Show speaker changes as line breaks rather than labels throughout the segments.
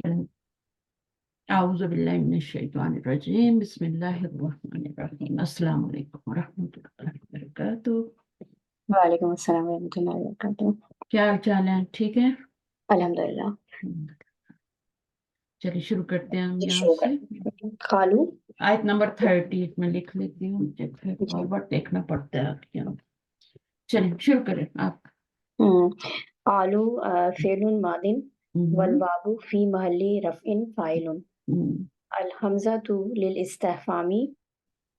أعوذ بالله من الشيطان الرجيم بسم الله الرحمن الرحيم السلام عليكم ورحمة الله وبركاته.
वालेकुम अस्सलाम रहमतुल्लाहि व बरकातुहू।
क्या हाल चाल है? ठीक है।
अल्हम्दुलिल्लाह।
चलिए शुरू करते हैं हम
जी,
यहाँ
शुरू
से।
करते हैं। खालू
आयत नंबर 30 में लिख लेती हूँ, फिर
जी।
फॉरवर्ड देखना पड़ता है क्या। चलिए शुरू करें आप।
आलू फ़िअलुन मादिन वल
हम्म,
वाबु फ़ी महल्ली रफ़इन फ़ाइलुन।
हम्म,
अल हमज़तु लिल इस्तिफ़हामी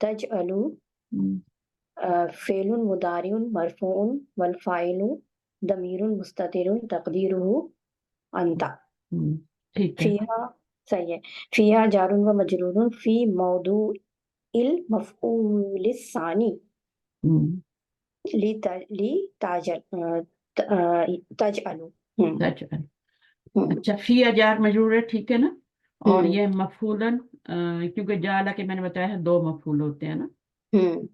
तजअलु
हम्म,
फ़िअलुन मुदारिउन मरफ़ूउन वल फ़ाइलु दमीरुन मुस्ततिरुन तक़दीरुहु अंता।
हम्म, ठीक है।
फ़ीहा सही है। फ़ीहा जारुन व मजरूरुन फ़ी मौदूइल मफ़ऊलिस सानी
हम्म,
ली ताजल तजअलु।
सच है।
हम्म,
अच्छा, फी अजार मजरूर है, ठीक है ना। और
हम्म,
ये मफूलन, क्योंकि जाला के मैंने बताया है दो मफूल होते हैं ना,
हम्म,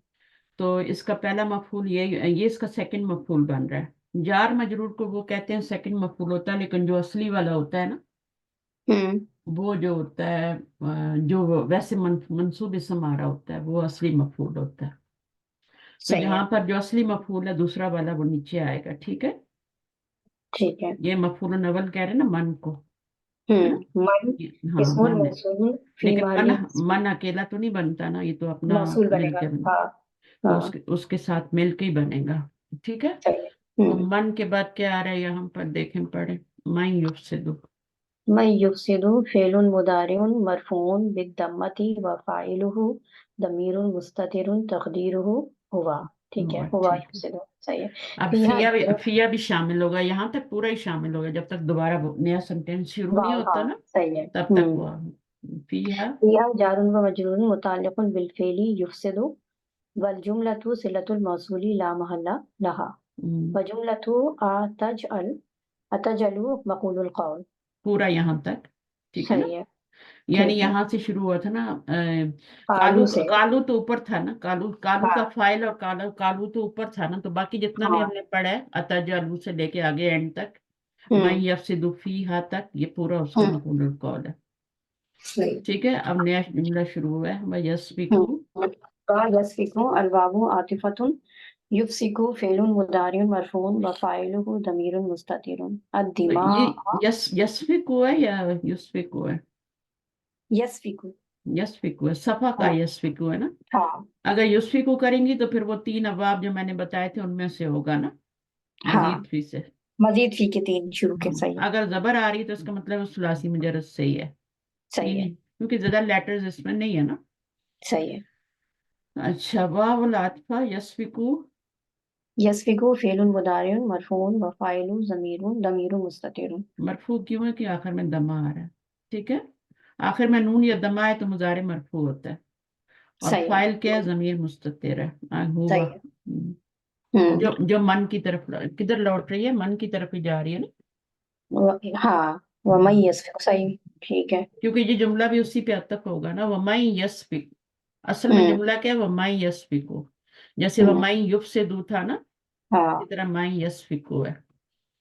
तो इसका पहला मफूल ये इसका सेकंड मफूल बन रहा है। जार मजरूर को वो कहते हैं सेकंड मफूल होता है, लेकिन जो असली वाला होता है ना,
हम्म,
वो जो होता है जो वैसे मंसूब इसम आ रहा होता है, वो असली मफूल होता है। तो
सही
जहां
है।
पर जो असली मफूल है दूसरा वाला वो नीचे आएगा, ठीक है।
ठीक है।
ये मफूल नवल कह रहे हैं ना, मन को, है ना।
मन
हाँ,
इस्मुल
मन है।
मौसूल फी
लेकिन मन
महल्ली
मन अकेला तो नहीं बनता ना, ये तो अपना
मौसूल बनेगा।
मिलके बने,
हाँ,
तो
हाँ,
उसके साथ मिलके ही बनेगा, ठीक है।
सही है।
तो मन के बाद क्या आ रहा है यहाँ पर, देखें पढ़े। मैं युफ्सिदु।
मैं युफ्सिदु फ़िअलुन मुदारिउन मरफ़ूउन बिद्दम्मति व फ़ाइलुहु दमीरुन मुस्ततिरुन तक़दीरुहु हुवा। ठीक है,
हुआ,
हुवा
ठीक है।
युफ्सिदु सही है।
अब
फ़ीहा
फिया भी शामिल होगा, यहाँ तक पूरा ही शामिल होगा, जब तक दोबारा वो नया सेंटेंस शुरू नहीं
वाव
होता
हाँ
ना,
सही है।
तब तक वो फिया।
फ़ीहा जारुन व मजरूरुन मुतअल्लिकुन बिल फ़िअली युफ्सिदु वल जुमलतु सिलतुल मौसूली ला महल्ला लहा
हम्म,
व जुमलतु अतजलु मक़ूलुल क़ौल।
पूरा यहाँ तक, ठीक है ना।
सही है।
यानी
ठीक है।
यहाँ से शुरू हुआ था ना, कालू।
आलू से।
कालू तो ऊपर था ना, कालू कालू का
हाँ,
फाइल, और कालू कालू तो ऊपर था ना, तो बाकी जितना भी
हाँ,
हमने पढ़ा है अतजालू से लेके आगे एंड तक, मैं
हम्म,
यफसिदु फीहा तक, ये पूरा उसका
हम्म,
मफूलुल कौल है,
सही।
ठीक है। अब नया जुमला शुरू हुआ है, मैं यस्बिकु।
यस्फिकु अलवाबु आतिफतुन युफ्सिकु फ़िअलुन मुदारिउन मरफ़ूउन व फ़ाइलुहु दमीरुन मुस्ततिरुन
तो ये
अद्दिमाअ
यस्बिकु है या युस्बिकु है?
यस्फिकु।
यस्बिकु है, सफा का
हाँ,
यस्बिकु है ना।
हाँ,
अगर युस्बिकु करेंगी तो फिर वो तीन अवाब जो मैंने बताए थे उनमें से होगा ना,
हाँ,
मजीद फी से।
मजीद फी के तीन शुरू के सही है।
अगर जबर आ रही तो इसका मतलब वो सुलासी मुजरद से ही है।
सही
नहीं,
है।
क्योंकि ज्यादा लेटर्स इसमें नहीं है ना।
सही है।
अच्छा, वाव आतिफा यस्बिकु।
यस्फिकु फ़िअलुन मुदारिउन मरफ़ूउन व फ़ाइलुहु दमीरुन मुस्ततिरुन।
मरफू क्यों है कि आखिर में दमा आ रहा है, ठीक है। आखिर में नून या दमा है तो मुजारे मरफू होता है। और
सही है।
फाइल क्या है, जमीर मुस्ततिर है, हुआ।
सही है। हम्म,
जो मन की तरफ किधर लौट रही है, मन की तरफ ही जा रही है ना।
हाँ, व मैं
हम्म,
यस्फिकु सही। ठीक है।
क्योंकि ये जुमला भी उसी पे अतफ होगा ना, वमाई यस्बिक। असल में
हम्म,
जुमला क्या है, वमाई यस्बिको। जैसे
हम्म,
वमाई युब से दू था ना,
हाँ,
इसी तरह माई यस्बिको है,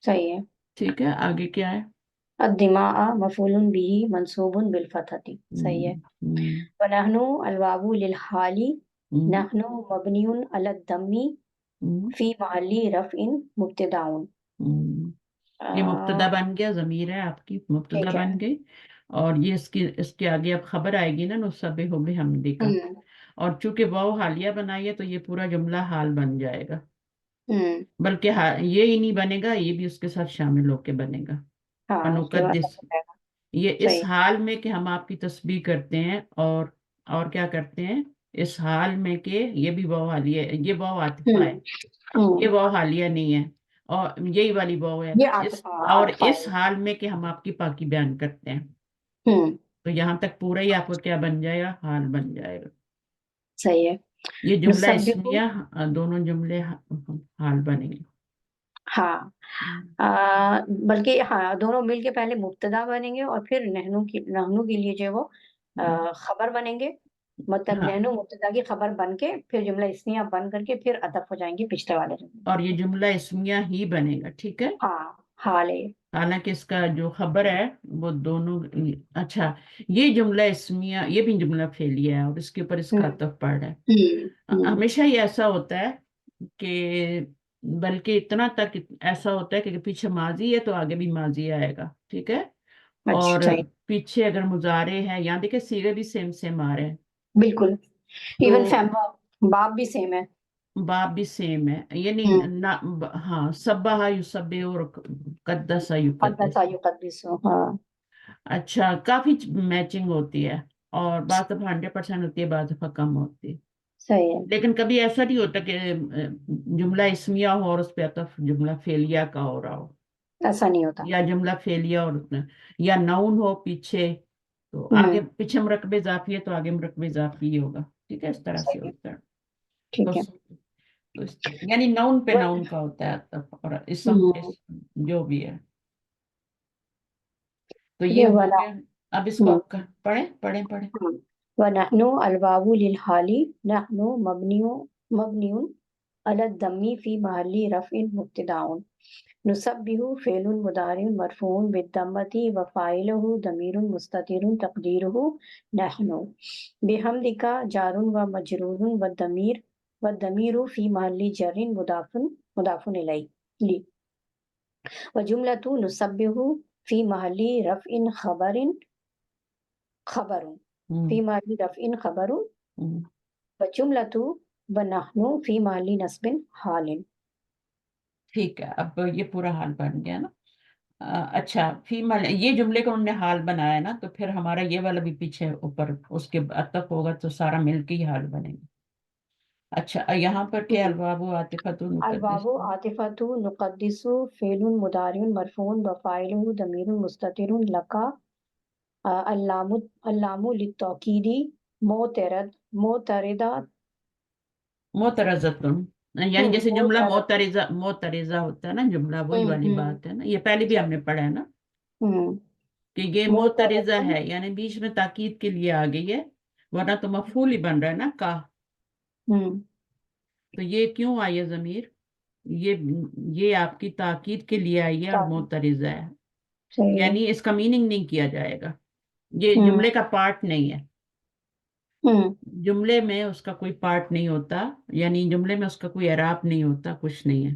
सही है।
ठीक है। आगे क्या है?
अद्दिमाअ मफ़ऊलुन बिही मंसूबुन बिल फ़तहति सही है।
हम्म, हम्म,
व नहनु अलवावु लिल हाली
हम्म,
नहनु मबनियुन अला दम्मी
हम्म,
फी महल्ली रफ़इन मुब्तदाउन।
हम्म। ये
अ,
मुब्तदा बन गया, जमीर है आपकी, मुब्तदा
ठीक है।
बन गई। और ये इसके आगे अब खबर आएगी ना, नुसबे हो बे हमदी का।
हम्म,
और चूंकि वाव हालिया बनाई है तो ये पूरा जुमला हाल बन जाएगा।
हम्म,
बल्कि ये ही नहीं बनेगा, ये भी उसके साथ शामिल होके बनेगा।
हाँ, उसके बाद
अनुकद्दिस,
हो जाएगा।
ये इस
सही।
हाल में कि हम आपकी तस्बीह करते हैं, और क्या करते हैं, इस हाल में कि ये भी वाव हालिया है, ये वाव आतिफा है,
हम्म,
ये
हम्म,
वाव हालिया नहीं है। और यही वाली वाव है
ये
ना, और
आतिफा
इस
है।
हाल में कि हम आपकी पाकी बयान करते हैं,
हम्म,
तो यहाँ तक पूरा ही आपको क्या बन जाएगा, हाल बन जाएगा।
सही है।
ये जुमला
नुसब्बिहु
इसमिया, दोनों जुमले हाल बनेंगे।
हाँ,
हम्म,
बल्कि हाँ दोनों मिल के पहले मुब्तदा बनेंगे और फिर नहनु के लिए जो है वो खबर बनेंगे। मतलब
हाँ,
नहनु मुब्तदा की खबर बन के फिर जुमला इस्मिया बन करके फिर अतफ हो जाएंगे पिछले वाले जुमले
और ये
पे।
जुमला इसमिया ही बनेगा, ठीक है।
हाँ, हाल है।
हालांकि इसका जो खबर है वो दोनों, अच्छा, ये जुमला इसमिया, ये भी जुमला फेलिया है और इसके ऊपर इसका
हम्म
अतफ पड़ रहा है।
हम्म।
हमेशा ही ऐसा होता है कि, बल्कि इतना तक ऐसा होता है कि पीछे माजी है तो आगे भी माजी आएगा, ठीक है। और
अच्छा,
पीछे अगर मुजारे हैं, यहाँ देखिए सीगे भी सेम सेम आ रहे हैं,
बिल्कुल।
तो
इवन फैम बाप भी सेम है।
बाप भी सेम है, यानी
हम्म।
ना, हाँ, सब्बाहा युसब्बे और कद्दसा
कद्दसा
युकद्दस।
युकद्दिसु, हाँ।
अच्छा, काफी मैचिंग होती है, और बात दफा 100% होती है, बात दफा कम होती है।
सही है।
लेकिन कभी ऐसा नहीं होता कि जुमला इसमिया हो और उस पे अतफ जुमला फेलिया का हो रहा हो,
ऐसा नहीं होता।
या जुमला फेलिया और या नाउन हो पीछे, तो आगे
हम्म।
पीछे मुरकबे इजाफी है तो आगे मुरकबे इजाफी ही होगा, ठीक है, इस तरह से
सही है।
होता है। तो,
ठीक है।
यानी नाउन पे
वह
नाउन का होता है अतफ, और इसम पे
हम्म।
जो भी है। तो ये
ये
हो
वाला।
गया। अब इसको
हम्म।
आप पढ़े पढ़े पढ़े।
हम्म। वनहनु अलवावु लिल हाली, नहनु मबनियुन अला दम्मी फी महल्ली रफ़इन मुब्तदाउन। नुसब्बिहु फ़िअलुन मुदारिउन मरफ़ूउन बिद्दम्मति व फ़ाइलुहु दमीरुन मुस्ततिरुन तक़दीरुहु नहनु। बिहम्दिका जारुन व मजरूरुन व दमीरु फी महल्ली जर्रिन मुदाफ़ुन इलैहि। व जुमलतु नुसब्बिहु फी महल्ली रफ़इन खबरुन
हम्म।
फी महल्ली रफ़इन खबरुन।
हम्म।
व जुमलतु व नहनु फी महल्ली नस्बिन हालिन।
ठीक है, अब ये पूरा हाल बन गया ना। अच्छा, फीमेल, ये जुमले का उन्होंने हाल बनाया ना, तो फिर हमारा ये वाला भी पीछे ऊपर उसके अतफ होगा, तो सारा मिलके ही हाल बनेगा। अच्छा, यहाँ पर क्या, अलवाबु आतिफतु मुकद्दस।
अलवाबु आतिफतु नुक़द्दिसु फ़िअलुन मुदारिउन मरफ़ूउन व फ़ाइलुहु दमीरुन मुस्ततिरुन लका। अल्लामु लित्तौकीदी मोतरद मोतरिदा।
मोतरजतुन, यानी जैसे जुमला
मोतरद।
मोतरिजा मोतरिजा होता है ना जुमला, वही वाली
हम्म।
बात है ना, ये पहले भी हमने पढ़ा है ना,
हम्म।
कि ये मोतरिजा
मोतरदुन।
है, यानी बीच में ताकीद के लिए आ गई है, वरना तो मफूल ही बन रहा है ना का।
हम्म।
तो ये क्यों आई है जमीर, ये ये आपकी ताकीद के लिए आई है और
ताकि।
मोतरिजा है,
सही है।
यानी इसका मीनिंग नहीं किया जाएगा, ये
हम्म।
जुमले का पार्ट नहीं है।
हम्म।
जुमले में उसका कोई पार्ट नहीं होता, यानी जुमले में उसका कोई एराब नहीं होता, कुछ नहीं है,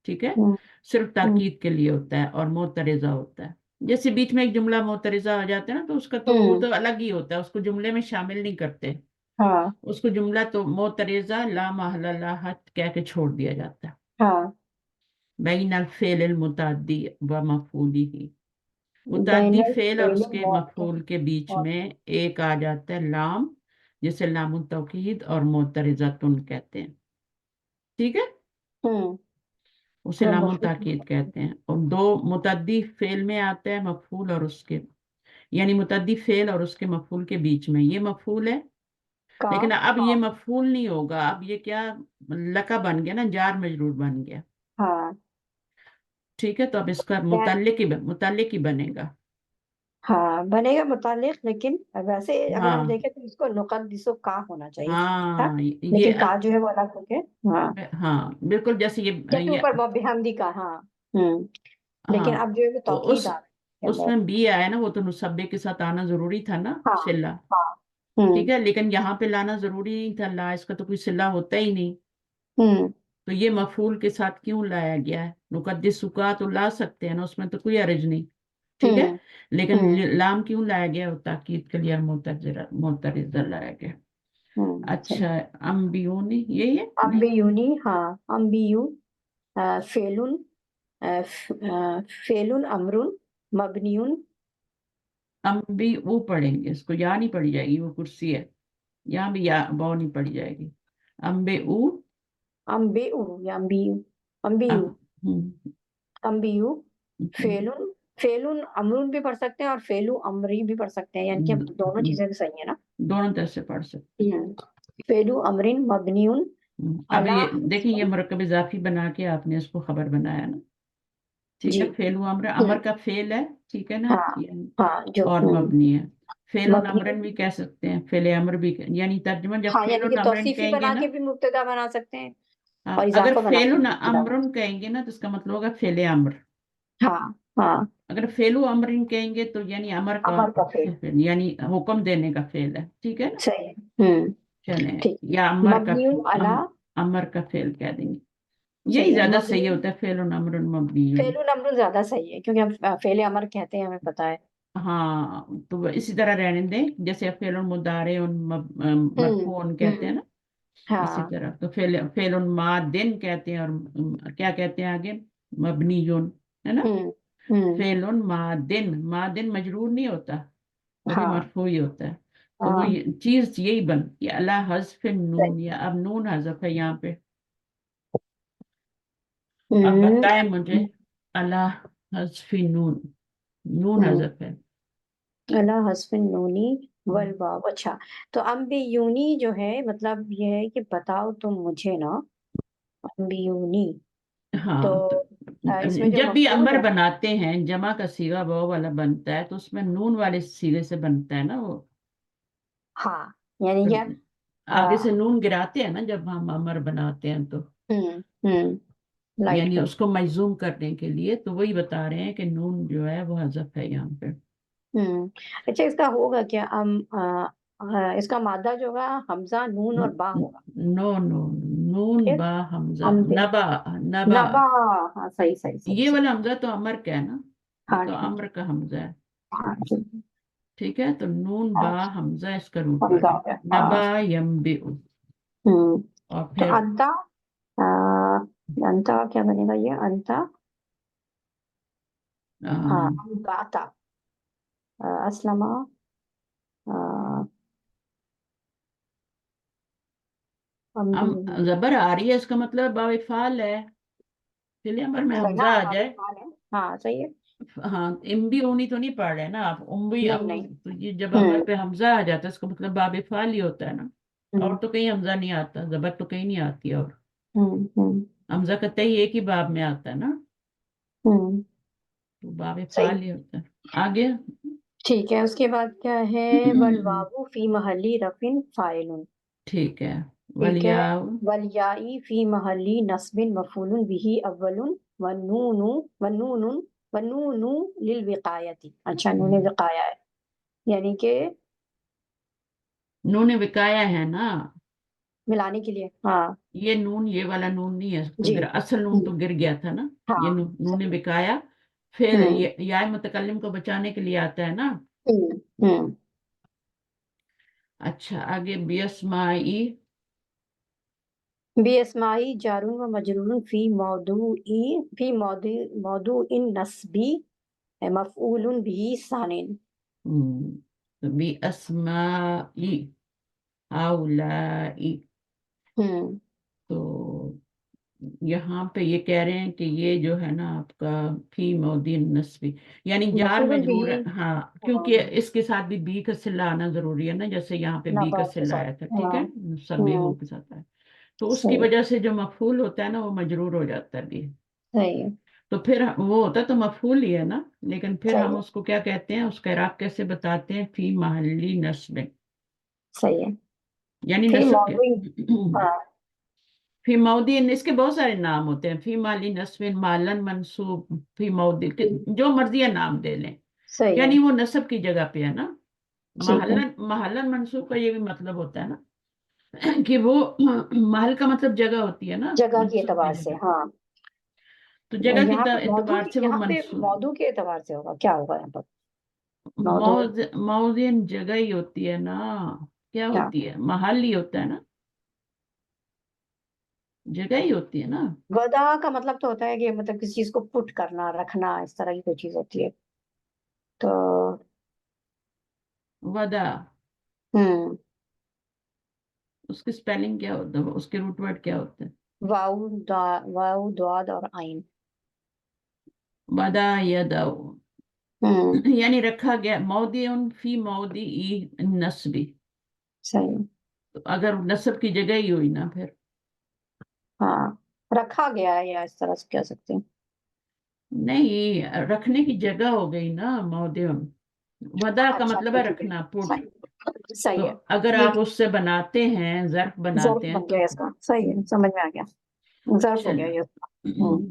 ठीक है।
हम्म।
सिर्फ
हम्म।
ताकीद के लिए होता है और मोतरिजा होता है। जैसे बीच में एक जुमला मोतरिजा आ जाता है ना, तो उसका तो वो
हम्म।
तो अलग ही होता है, उसको जुमले में शामिल नहीं करते,
हाँ।
उसको जुमला तो मोतरिजा ला महल्ला ला हद कह के छोड़ दिया जाता है।
हाँ।
बैन अल फेल मुताद्दी व मफूली ही, मुताद्दी
बैनल
फेल और
फेल
उसके
मौत
मफूल के बीच
मौत।
में एक आ जाता है लाम, जिसे लामुन तौकीद और मोतरिजतुन कहते हैं, ठीक है,
हम्म।
उसे
व
लामुन
मफूल
ताकीद कहते हैं। और दो मुतद्दी फेल में आता है मफूल और उसके, यानी मुतद्दी फेल और उसके मफूल के बीच में, ये मफूल है,
का।
लेकिन अब ये मफूल नहीं होगा, अब ये क्या, लका बन गया ना, जार मजरूर बन गया,
हाँ।
ठीक है। तो अब इसका
मैं।
मुतल्लिक ही बनेगा।
हाँ, बनेगा मुतालिक, लेकिन वैसे अगर हम
हाँ,
देखें तो इसको नुक़द्दिसु का होना चाहिए था।
हाँ, ये
लेकिन का जो है वो अलग हो गया। हाँ।
हाँ, बिल्कुल, जैसे
जैसे
ये,
ऊपर बिहमदी का, हाँ। लेकिन
हाँ,
अब जो है वो
तो
तौकीद आ रहा है इसके अंदर।
उसमें बी आया ना, वो तो मुसब्बे के साथ आना जरूरी था ना,
हाँ।
सिला,
हाँ।
ठीक
हम्म।
है, लेकिन यहाँ पे लाना जरूरी नहीं था, ला इसका तो कोई सिला होता ही नहीं,
हम्म।
तो ये मफूल के साथ क्यों लाया गया है, मुकद्दिसुका तो ला सकते हैं ना, उसमें तो कोई हर्ज नहीं, ठीक है,
हम्म।
लेकिन
हम्म।
लाम क्यों लाया गया, और ताकीद के लिए मोतरिजा लाया गया।
सही।
अच्छा, अम्बियूनी यही है नहीं,
अम्बियूनी, हाँ। अम्बियू फेलुन फेलुन अमरुन मबनियुन।
अम्बी वो पढ़ेंगे, इसको या नहीं पढ़ी जाएगी, वो कुर्सी है, यहाँ भी या बौ नहीं पढ़ी जाएगी। अम्बे ऊ,
अम्बेउ या अम्बियू। अम्बियू।
हम्म,
अम्बियू
हम्म,
फेलुन। फेलुन अमरुन भी पढ़ सकते हैं और फेलु अमरी भी पढ़ सकते हैं, यानी कि अब दोनों
हम्म,
चीजें भी सही है ना।
दोनों तरह से पढ़ सकते
फेलु अमरिन मबनियुन
अब
अला।
ये देखिए, ये मुरक्कब इजाफी बना के आपने इसको खबर बनाया ना, ठीक
जी।
है, फेलु अमर,
हम्म।
अमर का फेल है, ठीक है ना,
हाँ।
ये
हाँ जो
और मबनी है। फेलुन
मबनियुन।
अमरन भी कह सकते हैं, फेले अमर भी, यानी तर्जुमा जब
हाँ, यानी
फेलुन
कि
अमरन
तौसीफी
कहेंगे
बना
ना,
के भी मुब्तदा बना सकते हैं
हाँ,
और
अगर
इजाफा बना के
फेलुन
भी मुब्तदा बना
अमरुन कहेंगे ना, तो इसका मतलब होगा फेले अमर,
हाँ हाँ,
अगर फेलु अमरिन कहेंगे तो यानी अमर का
अमर का फेल।
फेल, यानी हुक्म देने का फेल है, ठीक है ना।
सही है।
चले,
ठीक।
या अमर का
मबनियुन अला,
अमर का फेल कह देंगे, यही
सही है।
ज्यादा सही
मबनियुन,
होता है, फेल अमरुन मबनियुन।
फेलुल अमरुन ज्यादा सही है, क्योंकि हम फेले अमर कहते हैं, हमें पता है।
हाँ तो इसी तरह रहने दें, जैसे फेल मुदारे
हम्म
मरफून कहते हैं
हम्म
ना, इसी
हाँ
तरह तो फेल मादिन कहते हैं, और क्या कहते हैं आगे, मबनियुन, है ना।
हम्म हम्म
फेल मादिन, मादिन मजरूर नहीं होता, वो भी
हाँ
मरफू ही होता है। तो वो
हाँ,
चीज यही बनती है, अला हज़्फ़
सही।
नून, या अब नून हज़फ है यहाँ पे। अब
हम्म
बताएं मुझे, अला हज़्फ़ नून, नून
हम्म
हज़फ है।
अला हस्बिन नूनी वल वाव। अच्छा, तो अम्बियूनी जो है, मतलब ये है कि बताओ तुम मुझे ना, अम्बियूनी। तो
हाँ तो
इसमें जो
जब भी
मफूल
अमर
है,
बनाते हैं, जमा का सीगा वाव वाला बनता है, तो उसमें नून वाले सीगे से बनता है ना वो।
हाँ, यानी कि
तो आगे से नून गिराते हैं ना जब हम अमर बनाते हैं तो,
लाइट
यानी
पे।
उसको मजूम करने के लिए, तो वही बता रहे हैं कि नून जो है वो हज़फ है यहाँ पे।
हम्म अच्छा, इसका होगा क्या? इसका मादा जो होगा हमजा नून और बा होगा।
नो नो, नून
फिर
बा हमजा,
अम्बे,
नबा, नबा।
नबा। हाँ, सही सही सही
ये
सही।
वाला हमजा तो अमर का है ना, ये
हाँ
तो
ठीक
अम्र का हमजा है।
हाँ ठीक है।
ठीक है, तो नून बा
हाँ,
हमजा इसका रूट वर्ड
हमजा
है।
हो गया, हाँ।
नबा यम्बिउ।
हम्म
और
तो
फिर
अंता, आ, अंता क्या बनेगा? ये अंता, हाँ,
अम,
अंबाता, असलमा,
अम
अम्बी।
जबर आ रही है, इसका मतलब बाविफाल है, फिर अमर में
सही,
हमजा
हाँ,
आ
बाबा
जाए।
फाल है। हाँ, सही है।
हाँ, इम्बी ऊनी तो नहीं पढ़ रहे ना आप, उम्बी
नहीं
अम,
नहीं।
तो ये जब अमर
हम्म
पे हमजा आ जाता है, इसका मतलब बाविफाल ही होता है ना।
हम्म
और तो कहीं हमजा नहीं आता, जबर तो कहीं नहीं आती, और
हम्म।
हमजा कतई एक ही बाब में आता है ना,
हम्म
तो बाब
सही।
फाल ही होता है। आगे
ठीक है, उसके बाद क्या है? वल वावु फी महली रफिन फाइलुन।
ठीक है,
ठीक है।
वलिया,
वल याई फी महली नस्बिन मफूलुन बिही अव्वलुन। वन्नूनु, वन्नूनुन, वन्नूनु लिल विकायती। अच्छा, नून विकाया है, यानी कि
नून विकाया है ना,
मिलाने के लिए। हाँ
ये नून, ये वाला नून नहीं है, तो
जी।
गिरा, असल नून तो गिर गया था ना। ये
हाँ,
नून
सही।
विकाया, फिर
हम्म
ये या मुतकल्लिम को बचाने के लिए आता है ना।
हम्म हम्म
अच्छा, आगे बियस्माई,
बेअस्माई जारुन व मजरूरन फी मौदू इन नस्बी मफऊलुन बिही सानिन।
तो बियस्माई हाउलाई,
हम्म
तो यहाँ पे ये कह रहे हैं कि ये जो है ना आपका फी मौदिन नस्बी, यानी जार
मफऊलुन
मजरूर
बिही,
है, हाँ,
हाँ,
क्योंकि इसके साथ भी बी का सिला आना जरूरी है ना, जैसे यहाँ पे बी का
नबात के
सिला
साथ।
आया था, ठीक
हाँ।
है, सभी हो
हम्म
के साथ आया, तो उसकी
सही।
वजह से जो मफूल होता है ना वो मजरूर हो जाता है भी।
सही है।
तो फिर वो होता तो मफूल ही है ना, लेकिन फिर
सही
हम
है।
उसको क्या कहते हैं, उसका इराब कैसे बताते हैं, फी महल्ली नस्ब,
सही है।
यानी
फी
नस्ब के
मौदू, हाँ।
फी मौदी, इसके बहुत सारे नाम होते हैं, फी माली नस्बिन, मालन मंसूब, फी मौदी, जो मर्जी है नाम दे लें,
सही है।
यानी वो नस्ब की जगह पे है ना।
ठीक है।
महलन, महलन मंसूब का ये भी मतलब होता है ना, कि वो महल का मतलब जगह होती है ना,
जगह के
मंसूब की
एतबार से,
जगह,
हाँ।
तो जगह की
यहाँ पे मौजू,
एतबार से वो
यहाँ पे
मंसूब,
मौजू के एतबार से होगा, क्या होगा यहाँ पर? मौजू,
मौजिन जगह ही होती है ना, क्या
क्या?
होती है, महल ही होता है ना, जगह ही होती है ना।
वदा का मतलब तो होता है कि मतलब किसी चीज को पुट करना, रखना, इस तरह की कोई चीज होती है। तो
वदा,
हम्म
उसकी स्पेलिंग क्या होता है, उसके रूट वर्ड क्या होते हैं,
वाउ द्वाद और आइन।
वदा यदाउ,
हम्म
यानी रखा गया, मौदी उन फी मौदी ई नस्बी,
सही।
तो अगर नस्ब की जगह ही हुई ना फिर,
हाँ, रखा गया है, या इस तरह से कह सकते हैं।
नहीं, रखने की जगह हो गई ना मौदी उन, वदा का
अच्छा
मतलब है
ठीक ठीक है।
रखना, पुट।
सही,
तो
सही है।
अगर
ये
आप उससे बनाते हैं, जर्फ
जर्फ
बनाते हैं
बन
तो
गया इसका, सही है, समझ में आ गया। जर्फ हो गया
चलो,
ये। हम्म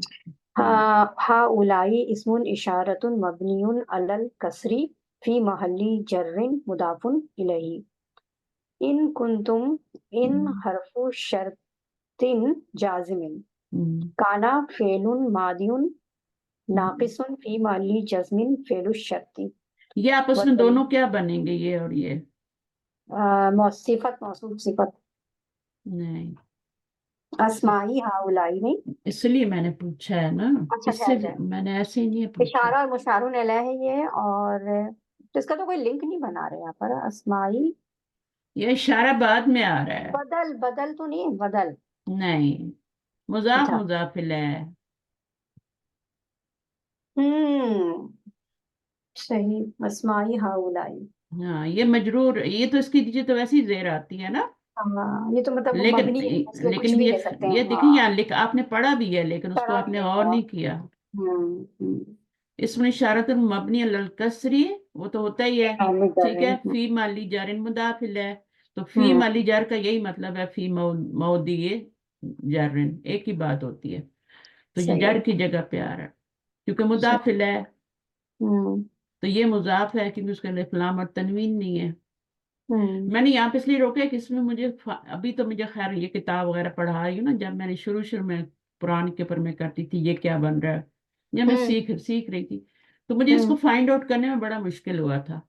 ہا اولائی اسم اشارۃ مبنی علی الکسری فی محل جر مضاف الیہ. ان کنتم، ان حرف شرط جازم، کانا فعل ماضی ناقص فی محل جزم فعل الشرط.
یہ آپس میں دونوں کیا بنیں گے، یہ اور یہ؟
صفت موصوف صفت.
نہیں،
اسمائی ہاؤلائی نہیں.
اس لیے میں نے پوچھا ہے نا،
اچھا
اس
اچھا
سے
اچھا.
میں نے ایسے ہی نہیں پوچھا.
اشارہ اور مشار الیہ ہے یہ. اور تو اس کا تو کوئی لنک نہیں بنا رہے یہاں پر. اسمائی
یہ اشارہ بعد میں آ رہا ہے.
بدل، بدل تو نہیں ہے بدل.
نہیں، مضاف
اچھا.
مضاف الیہ.
ہوں صحیح. اسمائی ہاؤلائی.
ہاں، یہ مجرور، یہ تو اس کی دیجیے تو ویسے ہی زیر آتی ہے نا.
ہاں یہ تو مطلب
لیکن
مبنی ہے، اس لیے کچھ
لیکن
بھی لے سکتے ہیں.
یہ دیکھیں
ہاں
یہاں آپ نے پڑھا بھی ہے، لیکن اس کو
پڑھا
آپ
بھی
نے
ہے
اور
ہاں.
نہیں کیا.
ہوں.
اس میں اشارت مبنی علی الکسری، وہ تو ہوتا ہی ہے.
میں کر
ٹھیک
رہے
ہے،
ہیں.
فی مالی جار مضاف الیہ. تو فی
ہوں
مالی جار کا یہی مطلب ہے، فی موضع جار، ایک ہی بات ہوتی ہے. تو یہ
صحیح
جر
ہے.
کی جگہ پہ آ رہا ہے کیونکہ
صحیح.
مضاف الیہ.
ہوں
تو یہ مضاف ہے کیونکہ اس کے لیے لام اور تنوین نہیں ہے.
ہوں
میں نے یہاں پہ اس لیے روکا کہ اس میں مجھے ابھی تو مجھے خیر یہ کتاب وغیرہ پڑھا رہی ہوں نا، جب میں نے شروع میں قرآن کے اوپر میں کرتی تھی یہ کیا بن رہا ہے، جب میں
ہوں
سیکھ رہی تھی، تو مجھے اس
ہوں.
کو فائنڈ آؤٹ کرنے میں بڑا مشکل ہوا تھا.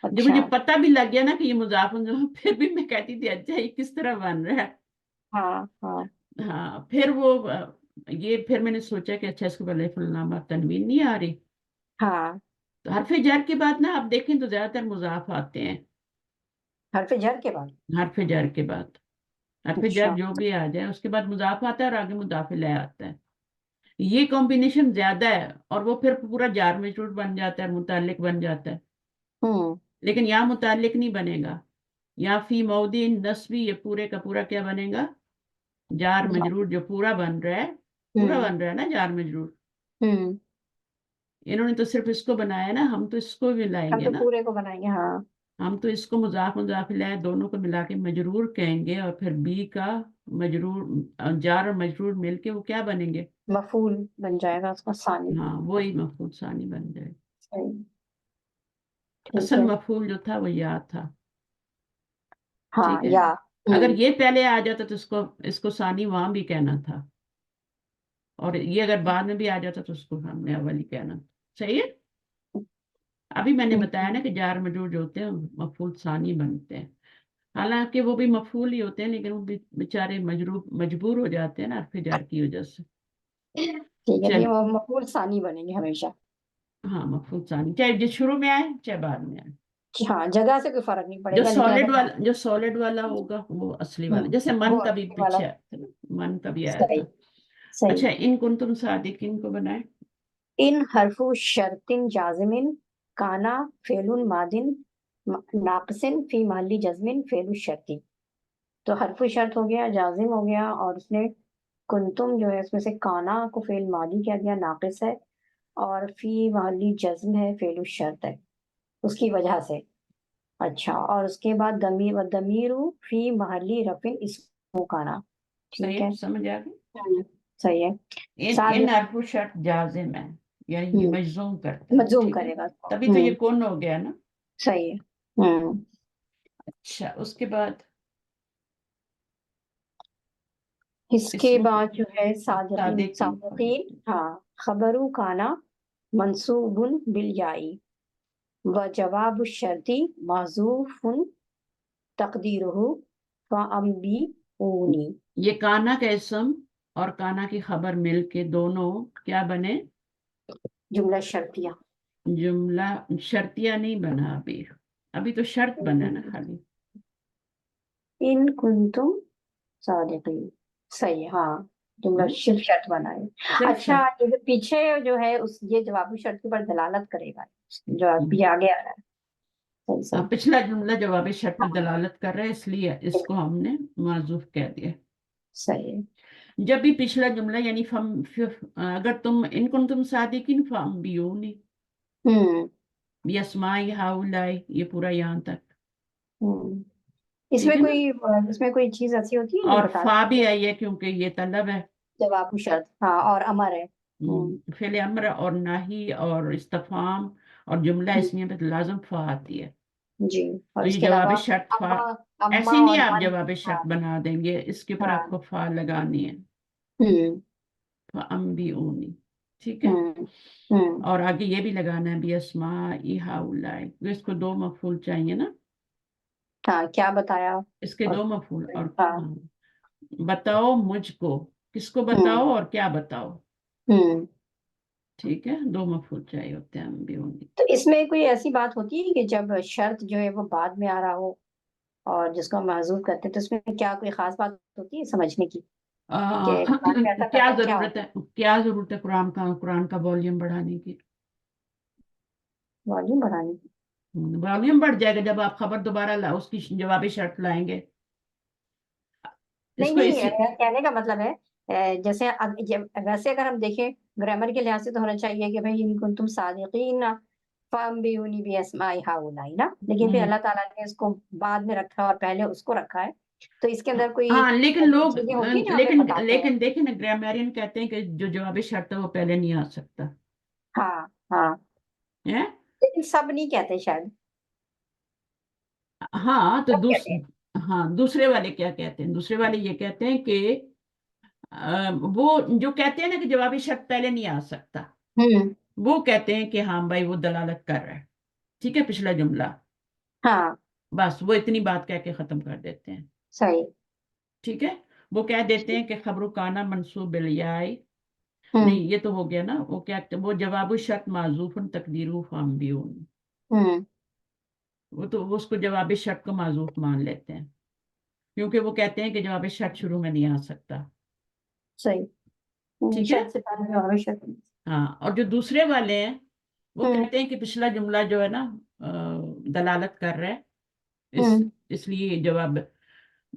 جب
اچھا.
مجھے پتہ بھی لگ گیا نا کہ یہ مضاف پھر بھی میں کہتی تھی اچھا یہ کس طرح بن رہا ہے.
ہاں ہاں.
ہاں، پھر میں نے سوچا کہ اچھا اس کے بلے فلنامہ تنوین نہیں آ رہی.
ہاں
تو حرف جر کے بعد نا آپ دیکھیں تو زیادہ تر مضاف آتے ہیں.
حرف جر کے بعد.
حرف جر کے بعد، حرف
اچھا.
جر جو بھی آ جائے اس کے بعد مضاف آتا ہے اور آگے مضاف الیہ آتا ہے. یہ کمبینیشن زیادہ ہے اور وہ پھر پورا جار مجرور بن جاتا ہے، متعلق بن جاتا ہے.
ہوں
لیکن یہاں متعلق نہیں بنے گا. یہاں فی موضع نصبی یہ پورے کا پورا کیا بنے گا، جار مجرور جو پورا بن رہا ہے. پورا
ہوں
بن رہا ہے نا جار مجرور.
ہوں.
انہوں نے تو صرف اس کو بنایا نا، ہم تو اس کو بھی لائیں
ہم
گے
تو
نا.
پورے کو بنائیں گے ہاں.
ہم تو اس کو مضاف مضاف الیہ دونوں کو ملا کے مجرور کہیں گے، اور پھر بی کا مجرور، جار اور مجرور مل کے وہ کیا بنیں گے.
مفعول بن جائے گا اس کا ثانی.
ہاں، وہی مفعول ثانی بن جائے.
صحیح. ٹھیک
اصل
ہے.
مفعول جو تھا وہ یا تھا.
ہاں
ٹھیک ہے،
یا.
اگر
ہوں
یہ پہلے آ جاتا تو اس کو ثانی وہاں بھی کہنا تھا، اور یہ اگر بعد میں بھی آ جاتا تو اس کو ہم نے اول ہی کہنا تھا. صحیح ہے. ابھی میں نے بتایا نا کہ جار مجرور جو ہوتے ہیں مفعول ثانی بنتے ہیں. حالانکہ وہ بھی مفعول ہی ہوتے ہیں، لیکن وہ بیچارے مجبور ہو جاتے ہیں نا حرف جر کی وجہ سے.
ٹھیک ہے.
چل،
یہ وہ مفعول ثانی بنیں گے ہمیشہ.
ہاں مفعول ثانی، چاہے جو شروع میں آئے چاہے بعد میں آئے.
ہاں جگہ سے کوئی فرق نہیں پڑے گا لیکن اگر.
جو سالڈ والا ہوگا وہ اصلی والا،
ہوں
جیسے من
وہ
کا بھی
اصلی والا.
پیچھے آیا تھا نا، من کا بھی آیا
صحیح
تھا.
صحیح.
اچھا، ان کنتم صادقین کو بنائیں.
ان حرف شرط جازم کانا فعل ماض ناقص فی محل جزم فعل الشرط. تو حرف شرط ہو گیا، جازم ہو گیا، اور اس نے کنتم جو ہے اس میں سے کانا کو فعل ماضی کیا گیا، ناقص ہے، اور فی محلی جزم ہے، فعل الشرط ہے اس کی وجہ سے. اچھا. اور اس کے بعد ضمیر فی محلی رفع اسم کانا.
صحیح
ٹھیک
ہے،
ہے.
سمجھ آ گئی.
صحیح ہے.
ان
صادق.
حرف شرط جازم ہے، یعنی یہ مجزوم کرتا ہے.
مجزوم
ٹھیک ہے،
کرے گا اس کو.
تبھی تو یہ کون ہو گیا نا.
صحیح ہے.
اچھا، اس کے بعد
اس کے
اسم
بعد جو ہے صادقین.
صادقین.
صادقین ہاں. خبرو کانا منصوب بالیائی و جواب الشرطی محذوف تقدیرہ فانبئونی.
یہ کانا کا اسم اور کانا کی خبر مل کے دونوں کیا بنے،
جملہ شرطیہ.
جملہ شرطیہ نہیں بنا. ابھی تو شرط بنا نا خالی.
ان کنتم صادقین. صحیح. ہاں جملہ صرف شرط بنا ہے.
صرف
اچھا
شرط.
یہ جو پیچھے جو ہے یہ جواب شرط پر دلالت کرے گا جو ابھی آگے آ رہا ہے. صحیح صحیح.
پچھلا جملہ جواب شرط پر
ہاں
دلالت کر رہا ہے، اس لیے اس کو ہم نے معذوف کہہ دیا.
صحیح.
جب بھی پچھلا جملہ یعنی اگر تم ان کنتم صادقین فانبئونی
ہوں
بیاسماء ہؤلاء، یہ پورا یہاں تک.
ہوں.
ٹھیک ہے نا.
اس میں کوئی چیز ایسی ہوتی ہے جو
اور
بتا
فا بھی آئی ہے کیونکہ یہ طلب ہے.
جواب شرط. ہاں اور امر ہے.
फेल अम्र और नाही और इस्तफाम और जुमला इसमें पे लाजम फा आती है।
जी। और
तो ये
इसके
जवाब
अलावा
शर्त फा,
अम्मा, अम्मा
ऐसे नहीं
और
आप
मन।
जवाब शर्त
हाँ।
बना देंगे, इसके ऊपर
हाँ।
आपको फा लगानी है,
हम्म।
फ़अम्बिऊनी, ठीक है।
हम्म। हम्म।
और आगे ये भी लगाना है भी अस्मा ई हाउलाई, तो इसको दो मफूल चाहिए ना,
हाँ, क्या बताया।
इसके
और
दो मफूल। और
हाँ।
हाँ, बताओ मुझको, किसको
हम्म।
बताओ और क्या बताओ,
हम्म।
ठीक है, दो मफूल चाहिए होते हैं अम्बिऊनी।
तो इसमें कोई ऐसी बात होती है कि जब शर्त जो है वो बाद में आ रहा हो और जिसको हम महजूब करते हैं, तो उसमें क्या कोई खास बात होती है समझने की कि कुरान में ऐसा
क्या
करना क्या
जरूरत
होता
है,
है।
क्या जरूरत है कुरान का वॉल्यूम बढ़ाने की।
वॉल्यूम बढ़ाने की।
वॉल्यूम बढ़ जाएगा जब आप खबर दोबारा उसकी जवाबी शर्त लाएंगे।
नहीं
इसको
नहीं,
इसी,
कहने का मतलब है जैसे वैसे अगर हम देखें ग्रामर के लिहाज से तो होना चाहिए कि भाई इन कुंतुम सादिकीन फअंबिऊनी बिअस्माइ हाउलाई ना, लेकिन फिर
हम्म,
अल्लाह ताला ने इसको बाद में रखा और पहले उसको रखा है। तो इसके अंदर कोई
हाँ लेकिन
ऐसी
लोग,
चीजें होती हैं जो हमें
लेकिन
बताते हैं।
लेकिन देखिए ना, ग्रामरियन कहते हैं कि जो जवाबी शर्त है वो पहले नहीं आ सकता
हाँ। हाँ।
है।
लेकिन सब नहीं कहते शायद।
हाँ तो
सब कहते हैं।
हाँ, दूसरे वाले क्या कहते हैं, दूसरे वाले ये कहते हैं कि वो जो कहते हैं ना कि जवाबी शर्त पहले नहीं आ सकता,
हम्म।
वो कहते हैं कि हाँ भाई वो दलालत कर रहा है, ठीक है, पिछला जुमला,
हाँ।
बस वो इतनी बात कह के खत्म कर देते हैं,
सही।
ठीक है। वो कह देते हैं कि खबरू काना मंसूब बिलयाई,
हम्म।
नहीं ये तो हो गया ना, वो क्या, वो जवाब शर्त माजूफन तकदीरू फामबियून,
हम्म।
वो तो वो उसको जवाब शर्त को माजूफ मान लेते हैं, क्योंकि वो कहते हैं कि जवाब शर्त शुरू में नहीं आ सकता,
सही।
ठीक है।
शर्त से पहले और शर्त।
हाँ, और जो दूसरे वाले हैं वो
हम्म।
कहते हैं कि पिछला जुमला जो है ना दलालत कर रहा है,
हम्म।
इसलिए जवाब,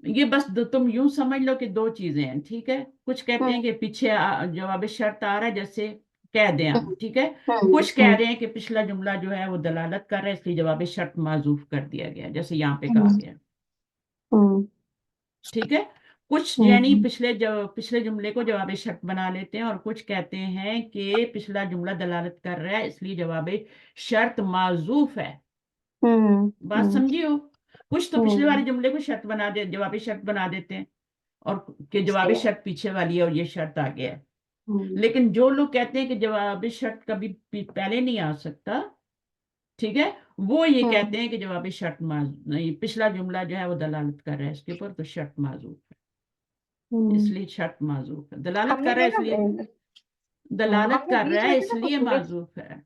ये बस तुम यूं समझ लो कि दो चीजें हैं, ठीक है। कुछ कहते हैं
हम्म।
कि पीछे जवाब शर्त आ रहा है, जैसे कह दें हम,
हम्म।
ठीक है।
हम्म।
कुछ कह रहे हैं कि पिछला जुमला जो है वो दलालत कर रहा है, इसलिए जवाब शर्त माजूफ कर दिया गया, जैसे यहाँ पे कहा
हम्म।
गया,
हम्म।
ठीक है। कुछ यानी
हम्म।
पिछले जुमले को जवाब शर्त बना लेते हैं, और कुछ कहते हैं कि पिछला जुमला दलालत कर रहा है इसलिए जवाब शर्त माजूफ है,
हम्म।
बात
हम्म।
समझियो। कुछ तो पिछले वाले
हम्म।
जुमले को शर्त बना दे, जवाबी शर्त बना देते हैं, और कि
सही
जवाबी
है।
शर्त पीछे वाली है और ये शर्त आगे है।
हम्म।
लेकिन जो लोग कहते हैं कि जवाबी शर्त कभी पहले नहीं आ सकता, ठीक है, वो ये
हम्म।
कहते हैं कि जवाबी शर्त नहीं, पिछला जुमला जो है वो दलालत कर रहा है इसके ऊपर, तो शर्त माजूफ है,
हम्म।
इसलिए शर्त माजूफ है, दलालत
हमने
कर रहा है
देखा
इसलिए, दलालत
हमने
कर रहा
बीच में
है
से ना
इसलिए
मिस।
माजूफ है।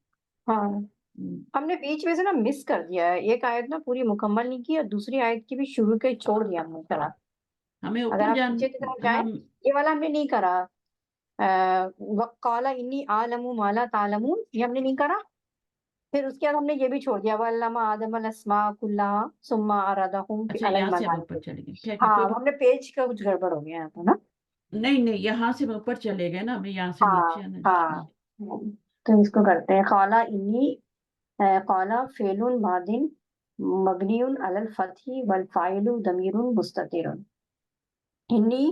हाँ।
हम्म,
हमने बीच में से ना मिस कर दिया है, एक आयत ना पूरी मुकम्मल नहीं की और दूसरी आयत की भी शुरू के छोड़ दिया हमने करा।
हमें
अगर
ऊपर
आप
जान,
पीछे की तरफ जाएं,
हम,
ये वाला हमने नहीं करा। वक़ाला इन्नी आलमु माला तालमून, ये हमने नहीं करा। फिर उसके बाद हमने ये भी छोड़ दिया वल्लमा आदम अल अस्मा कुल्लाहा सुम्मा अरादहुम फी
अच्छा
अलल
यहाँ से हम ऊपर
मलाइका।
चले गए, ठीक है,
हाँ,
कोई
अब हमने पेज का कुछ गड़बड़ हो गया यहाँ पर ना।
नहीं नहीं, यहाँ से हम ऊपर चले गए ना, हमें यहाँ से नीचे
हाँ।
आना
हाँ।
है।
तो इसको करते हैं काला इन्नी। काला फेलुन मादिन मबनियुन अलल फतही वल फाइलु दमीरुन मुस्ततिरुन। इन्नी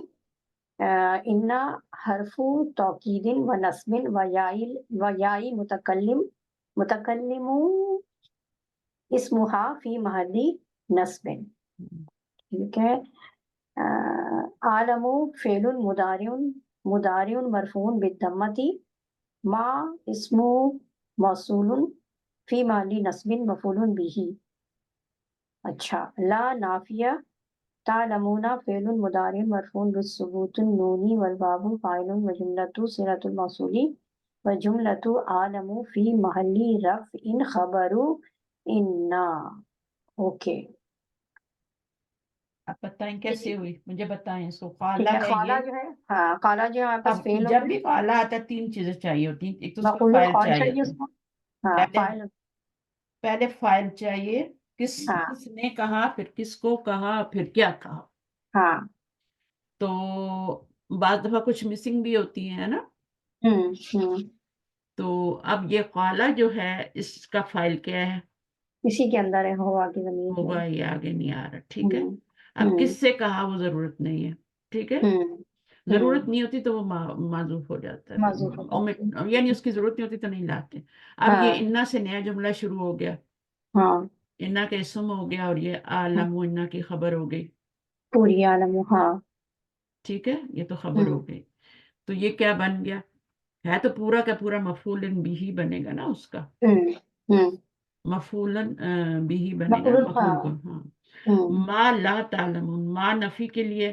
इन्ना हरफु तौकीदिन व नस्बिन व याई मुतकल्लिम मुतकल्लिमु इसमुहा फी महल्ली नस्बिन। ठीक है। आलमु फेलुन मुदारियुन मरफून बिद्दम्मति मा इसमु मौसूलुन फी महल्ली नस्बिन मफूलुन बिही। अच्छा। ला नाफिया तालमूना फेलुन मुदारिन मरफून बिस्सुबूतिन नूनी वल वावु फाइलुन व जुमलतु सिलतुल मौसूली व जुमलतु आलमु फी महल्ली रफ़इन खबरु इन्ना। ओके।
आप बताएं
जी।
कैसे हुई, मुझे बताएं, इसको
ठीक
काला
है।
है
खाला
ये।
जो है, हाँ, खाला जो है हमारे पास
अब
फेल हो
जब
गया।
भी काला आता है तीन चीजें चाहिए होती हैं, एक तो उसका
मफूलुल
फाइल
खाल
चाहिए
चाहिए
होता है,
उसको। हाँ,
पहले
फाइल।
पहले फाइल चाहिए,
हाँ।
किसने कहा, फिर किसको कहा, फिर क्या कहा,
हाँ।
तो बात दफा कुछ मिसिंग भी होती है ना।
हम्म। हम्म।
तो अब ये काला जो है इसका फाइल क्या है,
इसी के अंदर है, हवा की जमीन है।
होगा, ये आगे नहीं आ रहा, ठीक है।
हम्म।
अब
हम्म।
किससे कहा वो जरूरत नहीं है, ठीक है।
हम्म।
ضرورت نہیں ہوتی تو وہ معذوف ہو جاتا ہے،
معذوف ہو جاتی ہے.
یعنی اس کی ضرورت نہیں ہوتی تو نہیں لاتے. اب یہ
ہاں
انا سے نیا جملہ شروع ہو گیا،
ہاں
انا کا اسم ہو گیا اور یہ عالم و انا کی خبر ہو گئی.
پوری عالم ہاں.
ٹھیک ہے، یہ تو خبر
ہوں
ہو گئی. تو یہ کیا بن گیا؟ ہے تو پورا کا پورا مفعول بھی بنے گا نا اس کا،
ہوں ہوں
مفعول بھی بنے گا،
مقبول ہاں.
مفعول کو. ہاں.
ہوں
ما لا تعلمون، ما نفی کے لیے،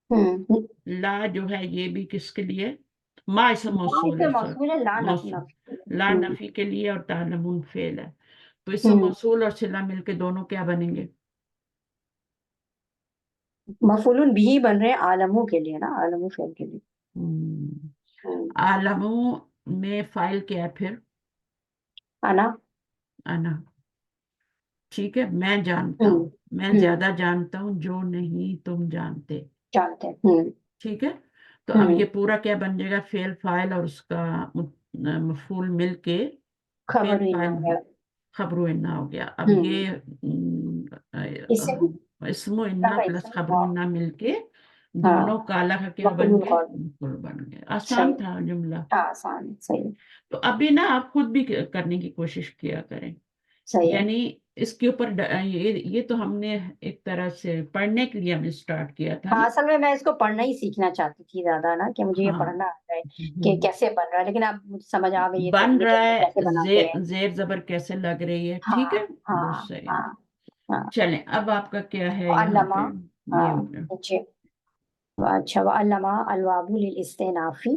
ہوں.
لا جو ہے یہ بھی کس کے لیے؟ ما اسم
ہاں اس
موصول
سے
ہے،
موصول ہے لا
موصول.
نفی.
لا
ہوں
نفی کے لیے اور تعلمون فعل ہے. تو اسم
ہوں.
موصول اور صلہ مل کے دونوں کیا بنیں گے؟
مفعول بھی بن رہے ہیں عالموں کے لیے نا، عالموں فعل کے لیے.
ہم،
ہوں.
عالموں میں فائل کیا ہے پھر؟
انا.
انا. ٹھیک ہے، میں جانتا
ہوں
ہوں، میں
ہوں.
زیادہ جانتا ہوں جو نہیں تم جانتے.
جانتے ہیں. ہوں
ٹھیک ہے. تو اب
ہوں.
یہ پورا کیا بن جائے گا؟ فعل فاعل اور اس کا مفعول مل کے
خبر
فعل
ہی نہ
فاعل
ہے.
خبر و انا ہو گیا. اب
ہوں.
یہ
اس سے
اسم و انا
کا
پلس
اسم
خبر و
ہاں.
انا مل کے
ہاں
دونوں کالا کا کیا بن
مفعول
گئے؟
قول.
مفعول بن گئے. آسان
صحیح.
تھا جملہ.
ہاں آسان ہے. صحیح.
تو ابھی نا آپ خود بھی کرنے کی کوشش کیا کریں.
صحیح ہے.
یعنی اس کے اوپر یہ تو ہم نے ایک طرح سے پڑھنے کے لیے ہم نے اسٹارٹ کیا تھا
ہاں
نا.
اصل میں اس کو پڑھنا ہی سیکھنا چاہتی تھی زیادہ نا، کہ مجھے یہ
ہاں.
پڑھنا آتا ہے کہ
ہم،
کیسے بن رہا ہے، لیکن اب مجھے سمجھ آ گئی ہے کہ
بن
یہ
رہا
جملے کیسے
ہے،
بناتے ہیں.
زیر زبر کیسے لگ رہی ہے. ٹھیک
ہاں
ہے،
ہاں
بس صحیح ہے.
ہاں ہاں.
چلیں اب آپ کا کیا ہے یہاں
علامہ.
پہ؟
ہاں
یہ ہو گیا.
اچھا. اچھا وعلامہ الواب للاستئنافی.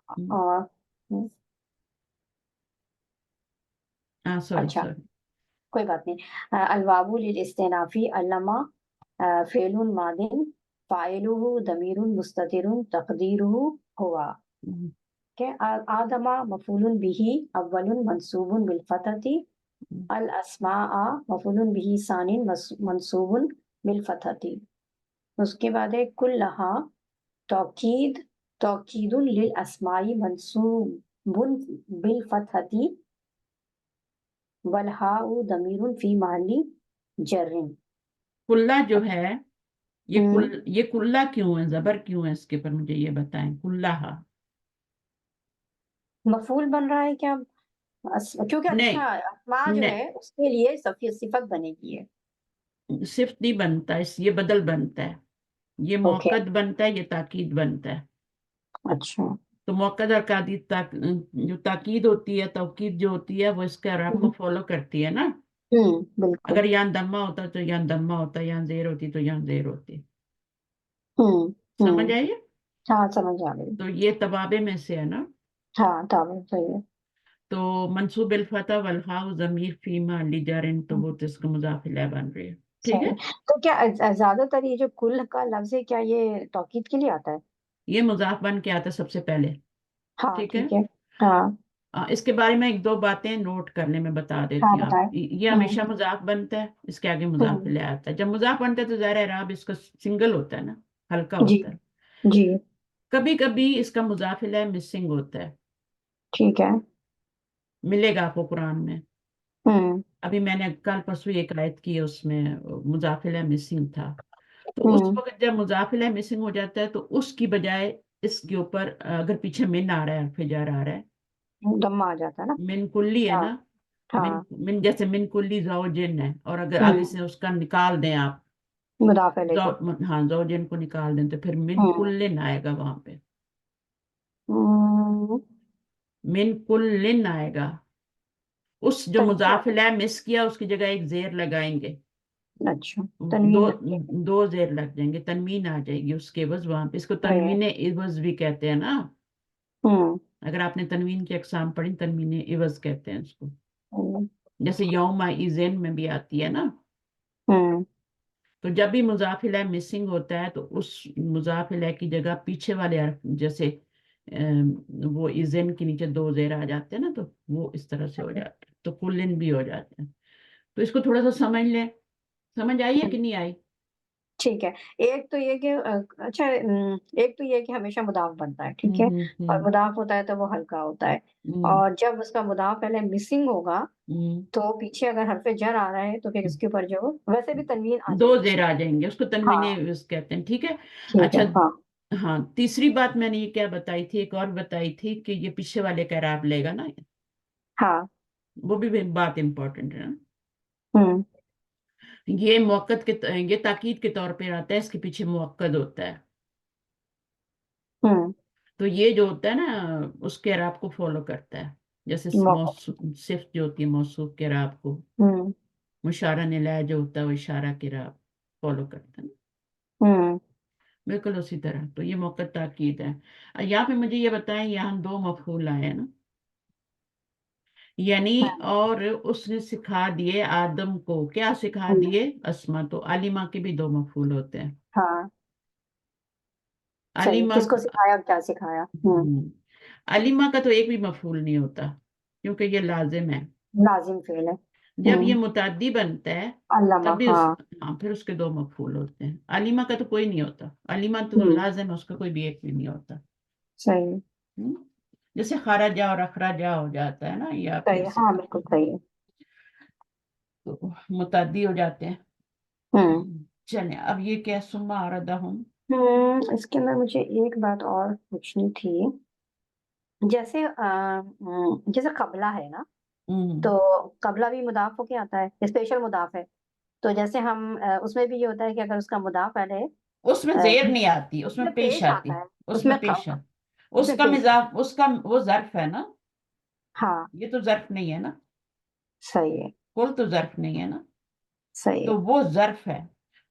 ہم،
اور
ہاں سوری
اچھا
سوری.
کوئی بات نہیں. الواب للاستئنافی علامہ فعل ماض فاعلہ ضمیر مستتر تقدیرہ ہوا.
ہم،
کہ آدم مفعول به اول منصوب بالفتحة،
ہم،
الاسماء مفعول به ثانی منصوب بالفتحة. اس کے بعد ہے کلھا توکید، توکید للاسماء منصوب بالفتحة، والہاء ضمیر فی محل جر.
کلّا جو ہے، یہ کلّا کیوں ہے؟ زبر کیوں ہے اس کے اوپر؟ مجھے یہ بتائیں. کلّا
مفعول بن رہا ہے کیا؟ کیونکہ
نہیں،
اچھا اسماء جو ہے
نہیں
اس کے لیے صفت بنے گی ہے.
صرف نہیں بنتا، یہ بدل بنتا ہے. یہ
اوکے.
موقد بنتا ہے، یہ تاکید بنتا ہے.
اچھا.
تو موقد اور جو تاکید ہوتی ہے، توکید جو ہوتی ہے وہ اس کے اعراب کو فالو کرتی ہے نا.
بالکل.
اگر یہاں دمہ ہوتا تو یہاں دمہ ہوتا، یہاں زیر ہوتی تو یہاں زیر ہوتی.
ہوں ہوں.
سمجھ آئیے؟
ہاں سمجھ آ گئی.
تو یہ توابع میں سے ہے نا.
ہاں تعبیر صحیح ہے.
تو منصوب الفتح والہاء ضمیر فی محل جر، تو وہ تو اس کا مضاف الیہ بن رہی ہے. ٹھیک ہے.
صحیح. تو کیا زیادہ تر یہ جو کل کا لفظ ہے کیا یہ توکید کے لیے آتا ہے؟
یہ مضاف بن کے آتا ہے سب سے پہلے.
ہاں
ٹھیک ہے.
ٹھیک ہے. ہاں
اس کے بارے میں ایک دو باتیں نوٹ کر لیں، میں بتا
ہاں
دیتی ہوں.
بتائیں.
آپ یہ
ہوں
ہمیشہ مضاف بنتا ہے، اس کے آگے مضاف
ہوں.
الیہ آتا ہے. جب مضاف بنتا ہے تو ظاہر اعراب اس کا سنگل ہوتا ہے نا، ہلکا
جی
ہوتا ہے.
جی.
کبھی کبھی اس کا مضاف الیہ مسنگ ہوتا ہے،
ٹھیک ہے.
ملے گا آپ کو قرآن میں.
ہوں
ابھی میں نے کل پرسوں ایک آیت کی، اس میں مضاف الیہ مسنگ تھا. تو اس
ہوں.
وقت جب مضاف الیہ مسنگ ہو جاتا ہے تو اس کی بجائے اس کے اوپر اگر پیچھے من آ رہا ہے، حرف جر آ رہا ہے،
دم آ جاتا ہے نا.
من کلی ہے
ہاں
نا. من
ہاں.
من جیسے من کلی زوجن ہے، اور اگر آگے
ہوں.
سے اس کا نکال دیں آپ،
مضاف الیہ کو.
ہاں زوجن کو نکال دیں تو پھر من
ہوں.
کلن آئے گا وہاں پہ.
ہوں.
من کلن آئے گا. اس جو
تنوین
مضاف
آتا
الیہ مس کیا اس کی جگہ ایک زیر لگائیں گے.
ہے. اچھا
دو
تنوین لگتی ہے.
دو زیر لگ جائیں گے، تنوین آ جائے گی اس کے عوض وہاں پہ. اس کو
صحیح ہے.
تنوین عوض بھی کہتے ہیں نا.
ہوں.
اگر آپ نے تنوین کی اقسام پڑھی، تنوین عوض کہتے ہیں اس کو.
ہوں.
جیسے یوم ایزن میں بھی آتی ہے نا.
ہوں.
تو جب بھی مضاف الیہ مسنگ ہوتا ہے تو اس مضاف الیہ کی جگہ پیچھے والے حرف، جیسے وہ ایزن کے نیچے دو زیر آ جاتے ہیں نا، تو وہ اس طرح سے ہو جاتے ہیں. تو کلن بھی ہو جاتے ہیں. تو اس کو تھوڑا سا سمجھ لیں. سمجھ آئی ہے کہ نہیں آئی؟
ٹھیک ہے. ایک تو یہ کہ اچھا ایک تو یہ کہ ہمیشہ مضاف بنتا ہے ٹھیک ہے، اور
ہوں
مضاف ہوتا ہے تو وہ ہلکا ہوتا ہے.
ہوں
اور جب اس کا مضاف پہلے مسنگ ہوگا
ہوں.
تو پیچھے اگر حرف جر آ رہا ہے تو پھر اس کے اوپر جو ویسے بھی تنوین آ
دو
جائے گی اس
زیر
میں.
آ جائیں گے، اس کو
ہاں
تنوین عوض کہتے ہیں. ٹھیک ہے.
ٹھیک ہے.
اچھا،
ہاں
हाँ, तीसरी बात मैंने ये क्या बताई थी, एक और बताई थी कि ये पीछे वाले का इराब लेगा ना,
हाँ।
वो भी बात इंपॉर्टेंट है ना।
हम्म।
ये मुअक्कद ये ताकीद के तौर पे आता है, इसके पीछे मुअक्कद होता है।
हम्म।
तो ये जो होता है ना, उसके इराब को फॉलो करता है। जैसे
मौका।
सिफ्त जो होती है मौसूफ के इराब को,
हम्म।
मुशारा निलाया जो होता है वो इशारा के इराब फॉलो करता है ना,
हम्म।
बिल्कुल उसी तरह। तो ये मुअक्कद ताकीद है। यहाँ पे मुझे ये बताएं, यहाँ दो मफूल आए हैं ना, यानी
हम्म।
और उसने सिखा दिए आदम को, क्या सिखा
हम्म।
दिए? अस्मा। तो अलीमा के भी दो मफूल होते हैं।
हाँ। सही है,
अलीमा,
किसको सिखाया और क्या सिखाया।
हम्म, अलीमा का तो एक भी मफूल नहीं होता, क्योंकि ये लाजिम है।
लाजिम फेल है।
जब ये मुताद्दी बनता है
अल्लामा,
तब भी
हाँ।
हाँ, फिर उसके दो मफूल होते हैं। अलीमा का तो कोई नहीं होता, अलीमा तो
हम्म।
लाजिम है, उसका कोई भी एक भी नहीं होता।
सही है।
हम्म? जैसे खराजा और अखराजा हो जाता है ना, ये आप
सही
कह
है, हाँ
सकते
बिल्कुल सही है।
तो मुताद्दी हो जाते हैं।
हम्म।
चले, अब ये क्या, सुम्मा आरदा हूँ।
इसके अंदर मुझे एक बात और पूछनी थी। जैसे जैसे कबला है ना,
हम्म,
तो कबला भी मुदाफ होके आता है, स्पेशल मुदाफ है। तो जैसे हम उसमें भी ये होता है कि अगर उसका मुदाफ है
उसमें जेर नहीं आती, उसमें
उसमें
पेश
पेश
आती।
आता है,
उसमें पेश आती।
उसमें
उसका
पेश।
मिजाज, उसका वो जर्फ है ना,
हाँ।
ये तो जर्फ नहीं है ना,
सही है।
कुल तो जर्फ नहीं है ना।
सही
तो
है।
वो जर्फ है।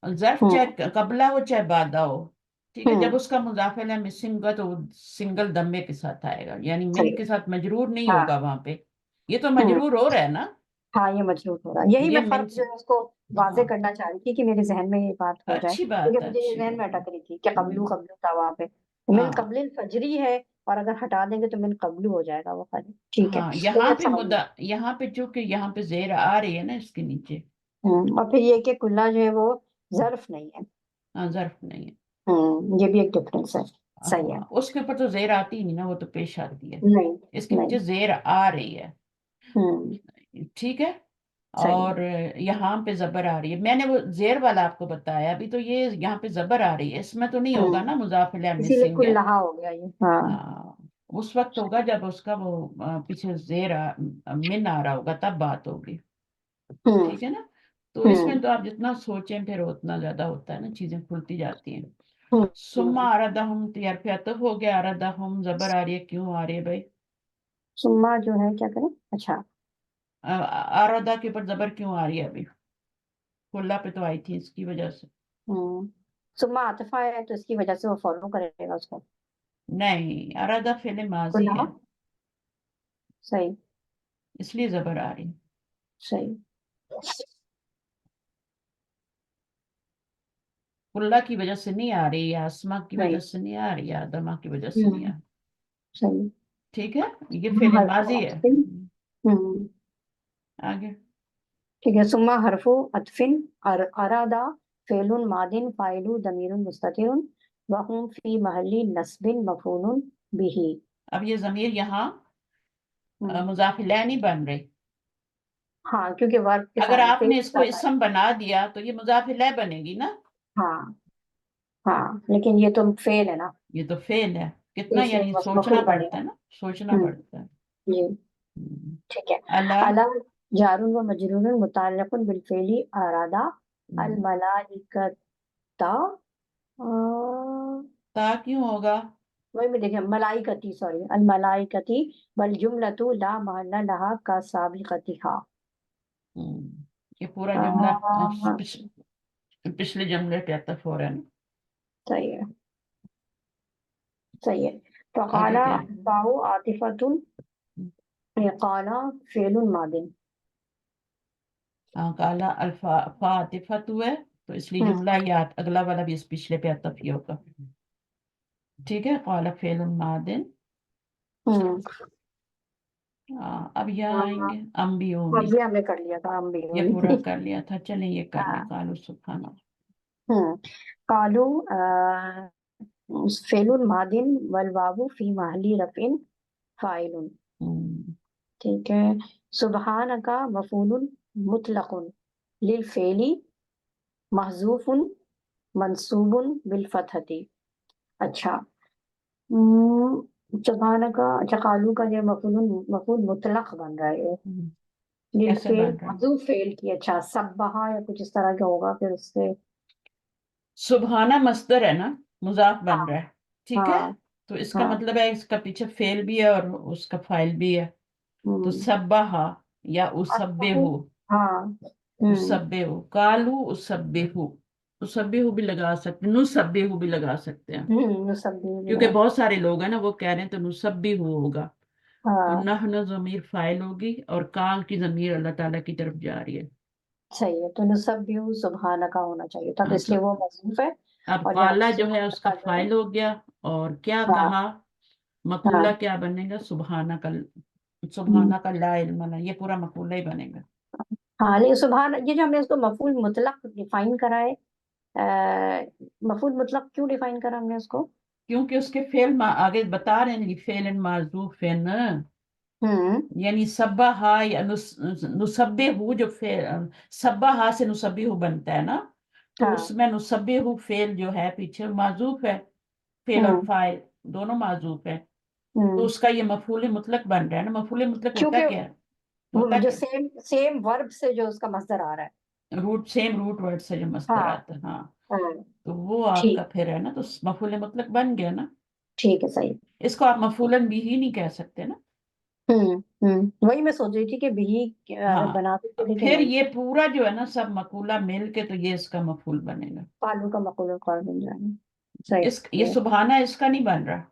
और जर्फ
हम्म।
चाहे कबला हो चाहे बादा हो, ठीक है, जब
हम्म।
उसका मुजाफिल है मिसिंग होगा तो वो सिंगल दम्मे के साथ आएगा, यानी
सही
मिन
है।
के साथ मजरूर नहीं
हाँ।
होगा वहां पे। ये तो
हम्म।
मजरूर हो रहा है ना,
हाँ, ये मजबूत हो रहा है, यही
ये
मैं
मिन
फर्क जो
से।
है उसको वाजे
हाँ,
करना चाह रही थी कि मेरे जहन में ये बात हो जाए,
अच्छी बात
क्योंकि
है,
मुझे ये
अच्छी
जहन में
बात है।
अटक रही थी कि कबलू कबलू था वहां पे, तो मिन
हाँ,
कबलिल फजरी है, और अगर हटा देंगे तो मिन कबलू हो जाएगा वो खाली। ठीक है,
हाँ,
ये
यहाँ
मैं
पे
समझ गई।
यहाँ पे चूंकि यहाँ पे जेर आ रही है ना इसके नीचे।
और फिर ये कि कुल्ला जो है वो जर्फ नहीं है।
हाँ, जर्फ नहीं है।
ये भी एक डिफरेंस है। सही है।
हाँ, उसके ऊपर तो जेर आती ही नहीं ना, वो तो पेश आती है।
नहीं।
इसके नीचे
नहीं।
जेर आ रही है।
हम्म।
ठीक है।
सही है।
और यहाँ पे जबर आ रही है, मैंने वो जेर वाला आपको बताया अभी, तो ये यहाँ पे जबर आ रही है, इसमें तो नहीं होगा ना,
हम्म।
मुजाफिल है,
इसीलिए
मिसिंग है।
कुल्लाहा हो गया ये, हाँ।
हाँ, उस वक्त होगा जब उसका वो पीछे मिन आ रहा होगा, तब बात होगी।
हम्म।
ठीक है ना। तो इसमें
हम्म।
तो आप जितना सोचें फिर उतना ज्यादा होता है ना, चीजें खुलती जाती हैं। सुम्मा
हम्म।
आरदहुम, तो यार फिर अतफ हो गया, आरदहुम जबर आ रही है, क्यों आ रही है भाई?
सुम्मा जो है क्या करें, अच्छा।
आरदा के ऊपर जबर क्यों आ रही है अभी? कुल्ला पे तो आई थी, इसकी वजह से।
हम्म। सुम्मा आतिफा है तो इसकी वजह से वो फॉलो करेगा उसको।
नहीं, आरदा फेले माजी
कुल्लाहा।
है,
सही।
इसलिए जबर आ रही है।
सही।
कुल्ला की वजह से नहीं आ रही, या आसमा की वजह
नहीं।
से नहीं आ रही, या आदमा की वजह से नहीं आ
हम्म।
रही।
सही।
ठीक है, ये फेले
हरफो
माजी है।
अतफिन। हम्म।
आगे।
ठीक है, सुम्मा हरफो अतफिन, अरादा फेलुन मादिन फाइलु दमीरुन मुस्ततिरुन वहुम फी महली नस्बिन मफूनुन बिही।
अब ये जमीर यहाँ
हम्म।
मुजाफिला नहीं बन रही।
हाँ, क्योंकि वर्ब के
अगर
साथ फेल
आपने
के
इसको
साथ आए।
इसम बना दिया तो ये मुजाफिला बनेगी ना।
हाँ। हाँ, लेकिन ये तो फेल है ना,
ये तो फेल है।
तो
कितना,
इसलिए
यानी सोचना
मफूल
पड़ता
बनेगा।
है ना, सोचना
हम्म।
पड़ता है।
जी।
हम्म,
ठीक है।
अला।
अला जारुन व मजरूरुन मुतअल्लिकुन बिल फेली अरादा अल
हम्म,
मलाइकता। अ,
ता क्यों होगा?
वही में देखे मलाइकती, सॉरी अल मलाइकती, बल जुमलतु ला महल्ला लहा का साबिकतिहा।
ये पूरा जुमला
हाँ।
पिछले जुमले पे अतफ हो रहा है ना।
सही है। सही है।
आगे
फकाला
क्या है?
बाउ आतिफतुन, काला फेलुन मादिन।
हाँ, काला अल्फा फातिफत हुआ, तो इसलिए
हम्म।
जुमला याद, अगला वाला भी इस पिछले पे अतफ ही होगा। ठीक है, काला फेल मादिन।
हम्म।
हाँ, अब यहाँ
हाँ,
आएंगे अम्बियोनी।
अभी हमने कर लिया था हम भी।
ये पूरा कर लिया था, चलें ये कर ले,
हाँ।
कालू सुखाना।
हम्म। कालू फेलुन मादिन वल वावु फी महली रफिन फाइलुन।
हम्म,
ठीक है। सुबहान का मफूलुन मुतलकुन लिल फेली महजूफुन मंसूबुन बिल फतहती। अच्छा। सुबहाना का, अच्छा, कालू का जो मफूल मुतलक बन रहा है ये। नील
कैसे
फेल
बन रहा है?
माज़ूफ फेल की, अच्छा, सब्बहा या कुछ इस तरह का होगा फिर उससे।
सुबहाना मस्दर है ना, मुजाफ बन
हाँ
रहा है, ठीक है।
हाँ
तो इसका
हाँ।
मतलब है इसका पीछे फेल भी है और उसका फाइल भी है। तो
हम्म।
सब्बाहा या
असहु।
उसब्बेहु।
हाँ। हम्म।
उसब्बेहु, कालू उसब्बेहु। उसब्बेहु भी लगा सकते, नुसब्बेहु भी लगा सकते हैं।
मुसब्बिह भी
क्योंकि
है।
बहुत सारे लोग हैं ना, वो कह रहे हैं तो नुसब्बिहु होगा। तो
हाँ,
नहनु जमीर फाइल होगी और काल की जमीर अल्लाह ताला की तरफ जा रही है।
सही है, तो नुसब्बिहु सुबहाना का होना चाहिए था, तो
हाँ, तो
इसलिए वो मौसूफ है।
अब
और यहाँ
काला
पे
जो है
सुबहाना
उसका
का जो है।
फाइल हो गया। और क्या
हाँ
कहा, मकूला
हाँ।
क्या बनेगा, सुबहाना का।
हम्म।
सुबहाना का ला इल्म लना, ये पूरा मकूला ही बनेगा।
हाँ, लेकिन सुबहान, ये जो हमने इसको मफूल मुतलक डिफाइन करा है, मफूल मुतलक क्यों डिफाइन करा हमने उसको?
क्योंकि उसके फेल आगे बता रहे हैं, फेल माजूफ है ना।
हम्म।
यानी सब्बाहा या नुसब्बिहु जो फेल, सब्बाहा से नुसब्बिहु बनता है ना। तो
हाँ।
उसमें नुसब्बिहु फेल जो है पीछे माजूफ है। फेल और
हम्म।
फाइल दोनों माजूफ है। तो
हम्म।
उसका ये मफूल मुतलक बन रहा है ना। मफूल मुतलक होता
क्योंकि
क्या है?
वो
होता
जो
क्या?
सेम सेम वर्ब से जो उसका मस्दर आ रहा है।
रूट, सेम रूट वर्ड से जो मस्दर
हाँ
आता है, हाँ।
हाँ।
तो वो आपका
ठीक।
फिर है ना, तो मफूल मुतलक बन गया ना।
ठीक है, सही।
इसको आप मफूलन भी ही नहीं कह सकते ना।
वही मैं सोच रही थी कि भी
हाँ,
बना सकते, लेकिन
फिर
नहीं।
ये पूरा जो है ना सब मकूला मिल के तो ये इसका मफूल बनेगा।
पालू का मकुल कौल बन जाएगा। सही
ये
है।
सुबहाना इसका नहीं बन रहा।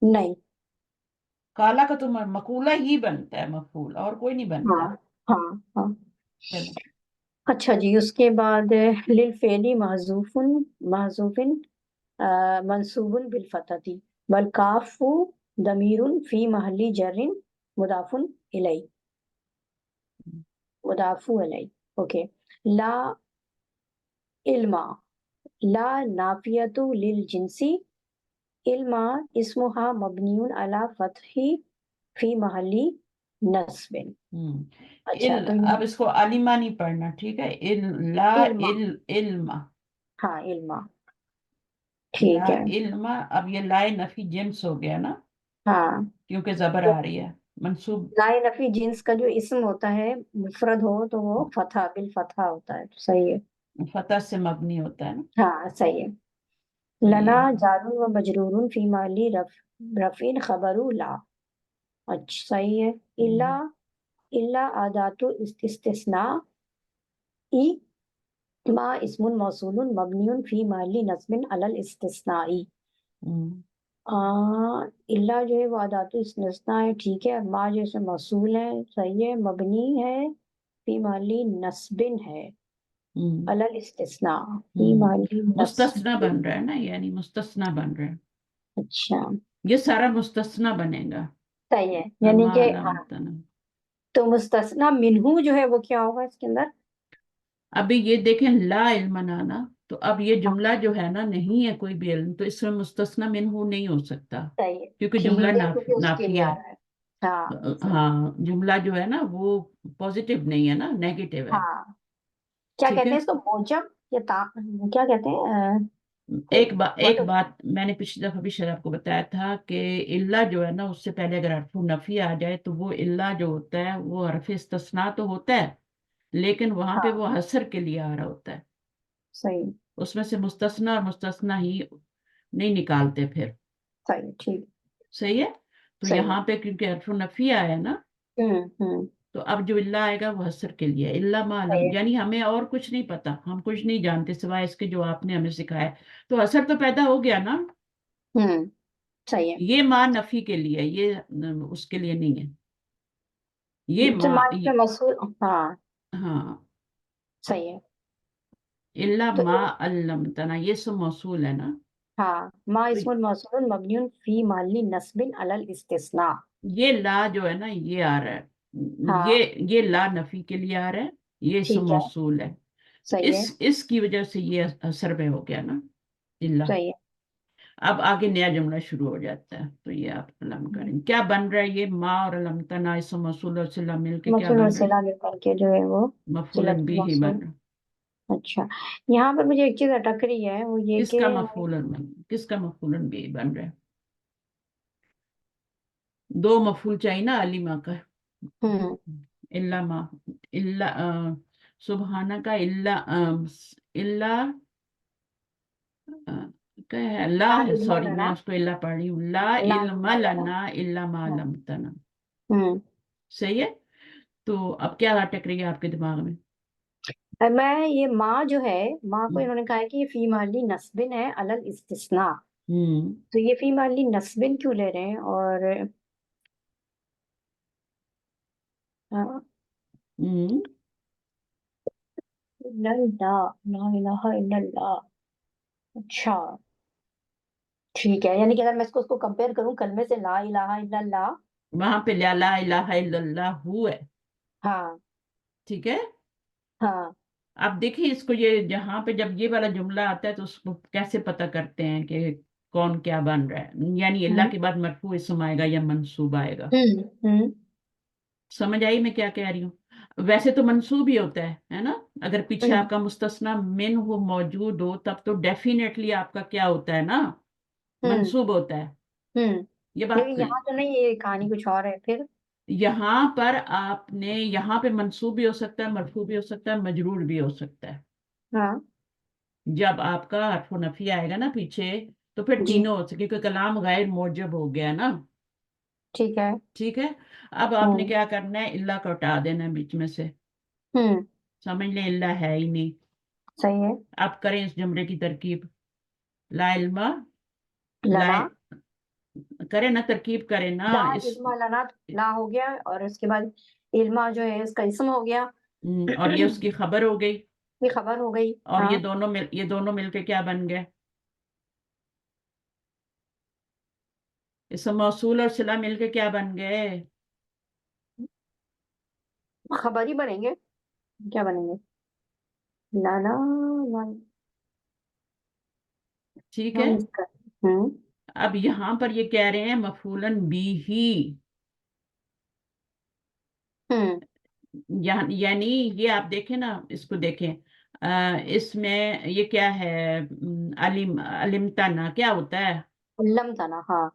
नहीं।
काला का तो मकूला ही बनता है, मफूल और कोई नहीं
हाँ
बनता।
हाँ हाँ।
चलो।
अच्छा जी, उसके बाद लिल फेली महजूफुन, महजूफिन, मंसूबुन बिल फतहती, वल काफु दमीरुन फी महली जर्रिन मुदाफुन इलै, मुदाफु इलै। ओके। ला इल्मा, ला नाफियतु लिल जिंसी, इल्मा इस्मुहा मबनियुन अला फतही फी महली नस्बिन। अच्छा, तो
अब इसको अलिमा नहीं पढ़ना, ठीक है। ला
इल्मा।
इल्मा।
हाँ, इल्मा। ठीक
ला
है।
इल्मा, अब ये लाए नफी जिन्स हो गया ना,
हाँ,
क्योंकि जबर
तो
आ रही है। मंसूब
लाए नफी जिन्स का जो इसम होता है, मुफरद हो तो वो फतह बिल फतह होता है, तो सही है।
फतह से मबनी होता है ना।
हाँ, सही है।
तो
लना
ये
जारुन व मजरूरुन फी माली रफीन खबरू ला। अच्छा, सही है। इल्ला,
हम्म,
इल्ला आदातु इस्तिस्ना ई, मा इस्मुन मौसूलुन मबनियुन फी माली नस्बिन अलल इस्तिस्नाई।
हम्म,
आ, इल्ला जो है वो अदातु इस्तिस्ना है, ठीक है। और मा जैसे मौसूल है, सही है, मबनी है, फी माली नस्बिन है,
हम्म,
अलल इस्तिस्ना, फी
हम्म।
माली
मुस्तस्ना
नस्बिन।
बन रहा है ना, यानी मुस्तस्ना बन रहा है।
अच्छा,
ये सारा मुस्तस्ना बनेगा।
सही है, यानी
कमा
कि
अलम
हाँ।
तना।
तो मुस्तस्ना मिन्हू जो है वो क्या होगा इसके अंदर?
अभी ये देखें, ला इल्म नाना। तो अब ये जुमला जो है ना, नहीं है कोई भी इल्म, तो इसमें मुस्तस्ना मिन्हु नहीं हो सकता।
सही है,
क्योंकि
ठीक
जुमला
है, क्योंकि उसके लिए
नाफिया
आ
है।
रहा है। हाँ, सही।
हाँ, जुमला जो है ना वो पॉजिटिव नहीं है ना, नेगेटिव है।
हाँ, क्या
ठीक
कहते
है।
हैं इसको, मोजम या क्या कहते हैं, कोई
एक
वर्ड?
बात मैंने पिछली दफा भी शायद आपको बताया था कि इल्ला जो है ना, उससे पहले अगर हरफ नफी आ जाए तो वो इल्ला जो होता है वो हरफ इस्तिस्ना तो होता है, लेकिन वहां पे
हाँ,
वो हसर के लिए आ रहा होता है।
सही।
उसमें से मुस्तस्ना और मुस्तस्ना ही नहीं निकालते फिर।
सही, ठीक।
सही है। तो
सही है।
यहाँ पे क्योंकि हरफ नफी आया ना,
हम्म।
तो अब जो इल्ला आएगा वो हसर के लिए है। इल्ला
सही
मालम,
है।
यानी हमें और कुछ नहीं पता, हम कुछ नहीं जानते सिवाय इसके जो आपने हमें सिखाया। तो हसर तो पैदा हो गया ना।
हम्म। सही है।
ये माँ नफी के लिए है, ये उसके लिए नहीं है। ये
तो
माँ
माइंड में मसूल, हाँ।
हाँ।
सही है।
इल्ला
तो
मा अल्लम तना, ये सब मौसूल है ना।
हाँ, मा
तो
इस्मुल मौसूल मबनियुन फी माली नस्बिन अलल इस्तिस्ना।
ये ला जो है ना, ये आ रहा है,
हाँ,
ये ला नफी के लिए आ रहा है। ये सब
ठीक है।
मौसूल है। तो
सही है।
इसकी वजह से ये असर में हो गया ना, इल्ला।
सही है।
अब आगे नया जुमला शुरू हो जाता है, तो ये आप अलम करें क्या बन रहा है। ये माँ और अलम तना, इसम मौसूल और सिला मिल के क्या
मौसूल और
बन रहा है,
सिला मिल करके जो है वो
मफूलन
सिलतुल
भी ही बन
मौसूल।
रहा है।
अच्छा, यहाँ पर मुझे एक चीज अटक रही है, वो ये कि
किसका मफूलन भी बन रहा है? दो मफूल चाहिए ना अलीमा का।
हम्म
इल्ला मा, इल्ला सुबहाना का इल्ला इल्ला क्या है, ला
ला
है,
इल्मा
सॉरी मैं
लना,
उसको इल्ला पढ़ रही हूँ, ला
ला
इल्म
इल्मा लना।
लना इल्ला मा
हाँ।
लम तना।
हम्म
सही है। तो अब क्या अटक रही है आपके दिमाग में?
मैं ये माँ जो है, माँ को
हम्म
इन्होंने कहा है कि ये फी महल्ली नस्बिन है अलल इस्तिस्ना।
हम्म
तो ये फी महल्ली नस्बिन क्यों ले रहे हैं? और हाँ,
हम्म।
इल्लल्लाह, ला इलाहा इल्लल्लाह। अच्छा, ठीक है, यानी कि अगर मैं इसको उसको कंपेयर करूं कलमे से, ला इलाहा इल्लल्लाह।
वहां पे ला इलाहा इल्लल्लाह हु है।
हाँ
ठीक है।
हाँ।
आप देखिए इसको, ये जहां पे जब ये वाला जुमला आता है तो उसको कैसे पता करते हैं कि कौन क्या बन रहा है, यानी अल्लाह
हम्म
के बाद मरफू इसम आएगा या मंसूब आएगा।
हम्म।
समझ आई मैं क्या कह रही हूँ? वैसे तो मंसूब ही होता है ना? अगर पीछे
हम्म
आपका मुस्तस्ना मिन हो मौजूद हो तब तो डेफिनेटली आपका क्या होता है ना,
हम्म
मंसूब होता है।
हम्म।
ये बात
लेकिन यहाँ तो नहीं, ये कहानी कुछ और है फिर।
यहाँ पर आपने, यहाँ पे मंसूब भी हो सकता है, मरफू भी हो सकता है, मजरूर भी हो सकता है।
हाँ।
जब आपका हर्फ नफी आएगा ना पीछे, तो फिर
जी।
तीनों हो सके, क्योंकि कलाम गैर मौजब हो गया ना।
ठीक है।
ठीक है। अब आपने
हम्म
क्या करना है, इल्ला को हटा देना है बीच में से।
हम्म।
समझ लें इल्ला है ही नहीं।
सही है।
अब करें इस जुमले की तरकीब। ला इल्मा, ला,
लना,
करें ना, तरकीब करें ना
ला
इस।
इल्मा लना, ला हो गया, और उसके बाद इल्मा जो है इसका इसम हो गया।
और ये उसकी खबर हो गई।
ये खबर हो गई।
और
हाँ।
ये दोनों मिलके क्या बन गए? इसम मौसूल और सिला मिलके क्या बन गए?
खबर ही बनेंगे, क्या बनेंगे? लाना, ला,
ठीक है।
नाम इसका। हम्म
अब यहां पर ये कह रहे हैं मफूलन बी ही,
हम्म।
यानी ये आप देखें ना, इसको देखें। इसमें ये क्या है, अलिमतना क्या होता है?
अल्लम था ना, हाँ।